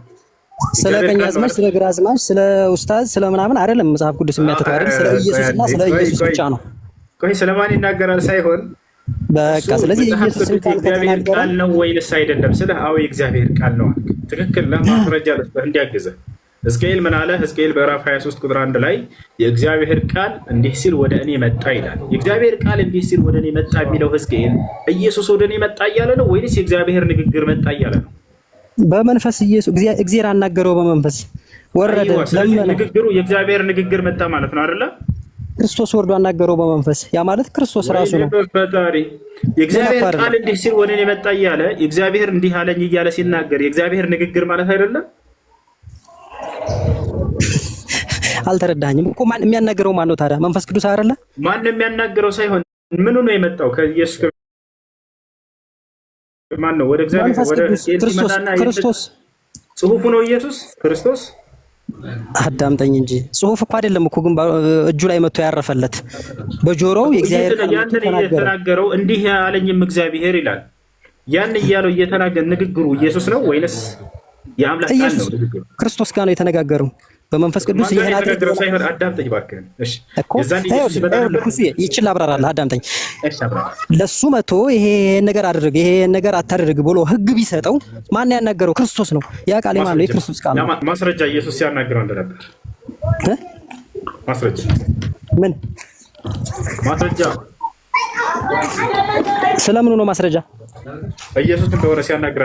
ስለ ቀኛዝማች፣ ስለ ግራዝማች፣ ስለ ኡስታዝ፣ ስለ ምናምን አይደለም መጽሐፍ ቅዱስ የሚያትተው አይደል? ስለ ኢየሱስና ስለ ኢየሱስ ብቻ ነው። ቆይ ስለማን ይናገራል ሳይሆን በቃ ስለዚህ ኢየሱስ የእግዚአብሔር ቃል ነው ወይንስ አይደለም? ስለ አዎ የእግዚአብሔር ቃል ነው። ትክክል ነህ። ማስረጃ እንዲያግዝህ ሕዝቅኤል ምን አለ? ሕዝቅኤል ምዕራፍ 23 ቁጥር 1 ላይ የእግዚአብሔር ቃል እንዲህ ሲል ወደ እኔ መጣ ይላል። የእግዚአብሔር ቃል እንዲህ ሲል ወደ እኔ መጣ የሚለው ሕዝቅኤል ኢየሱስ ወደ እኔ መጣ እያለ ነው ወይንስ የእግዚአብሔር ንግግር መጣ እያለ ነው? በመንፈስ እግዚአብሔር አናገረው፣ በመንፈስ ወረደ። ንግግሩ የእግዚአብሔር ንግግር መጣ ማለት ነው አይደለ? ክርስቶስ ወርዶ አናገረው በመንፈስ። ያ ማለት ክርስቶስ ራሱ ነው። ፈጣሪ የእግዚአብሔር ቃል እንዲህ ሲል ወደ እኔ መጣ እያለ የእግዚአብሔር እንዲህ አለኝ እያለ ሲናገር የእግዚአብሔር ንግግር ማለት አይደለም? አልተረዳኝም እኮ። ማን የሚያናገረው ማን ነው ታዲያ? መንፈስ ቅዱስ አይደለ? ማን የሚያናገረው ሳይሆን ምኑ ነው የመጣው? ከኢየሱስ ማን ነው? ወደ እግዚአብሔር ወደ ክርስቶስ ጽሑፉ ነው ኢየሱስ ክርስቶስ። አዳምጠኝ እንጂ ጽሑፍ እኮ አይደለም እኮ፣ ግን እጁ ላይ መጥቶ ያረፈለት በጆሮው የእግዚአብሔር ቃል የተናገረው እንዲህ ያለኝም እግዚአብሔር ይላል። ያን እያለው እየተናገረ ንግግሩ ኢየሱስ ነው ወይንስ የአምላክ ቃል ነው? ክርስቶስ ጋር ነው የተነጋገረው በመንፈስ ቅዱስ። ይሄን አድርገው ሳይሆን አዳምጠኝ እባክህ። እሺ የዛን ኢየሱስ ይችላል አብራራለህ። አዳምጠኝ። እሺ አብራራ። ለሱ መጥቶ ይሄን ነገር አድርግ፣ ይሄን ነገር አታድርግ ብሎ ህግ ቢሰጠው ማን ያናገረው? ክርስቶስ ነው። ያ ቃል ማን ነው? የክርስቶስ ቃል ነው። ማስረጃ ኢየሱስ ሲያናግረው እንደነበር ማስረጃ ምን ማስረጃ? ስለምኑ ነው ማስረጃ? ኢየሱስ እንደሆነ ሲያናግረው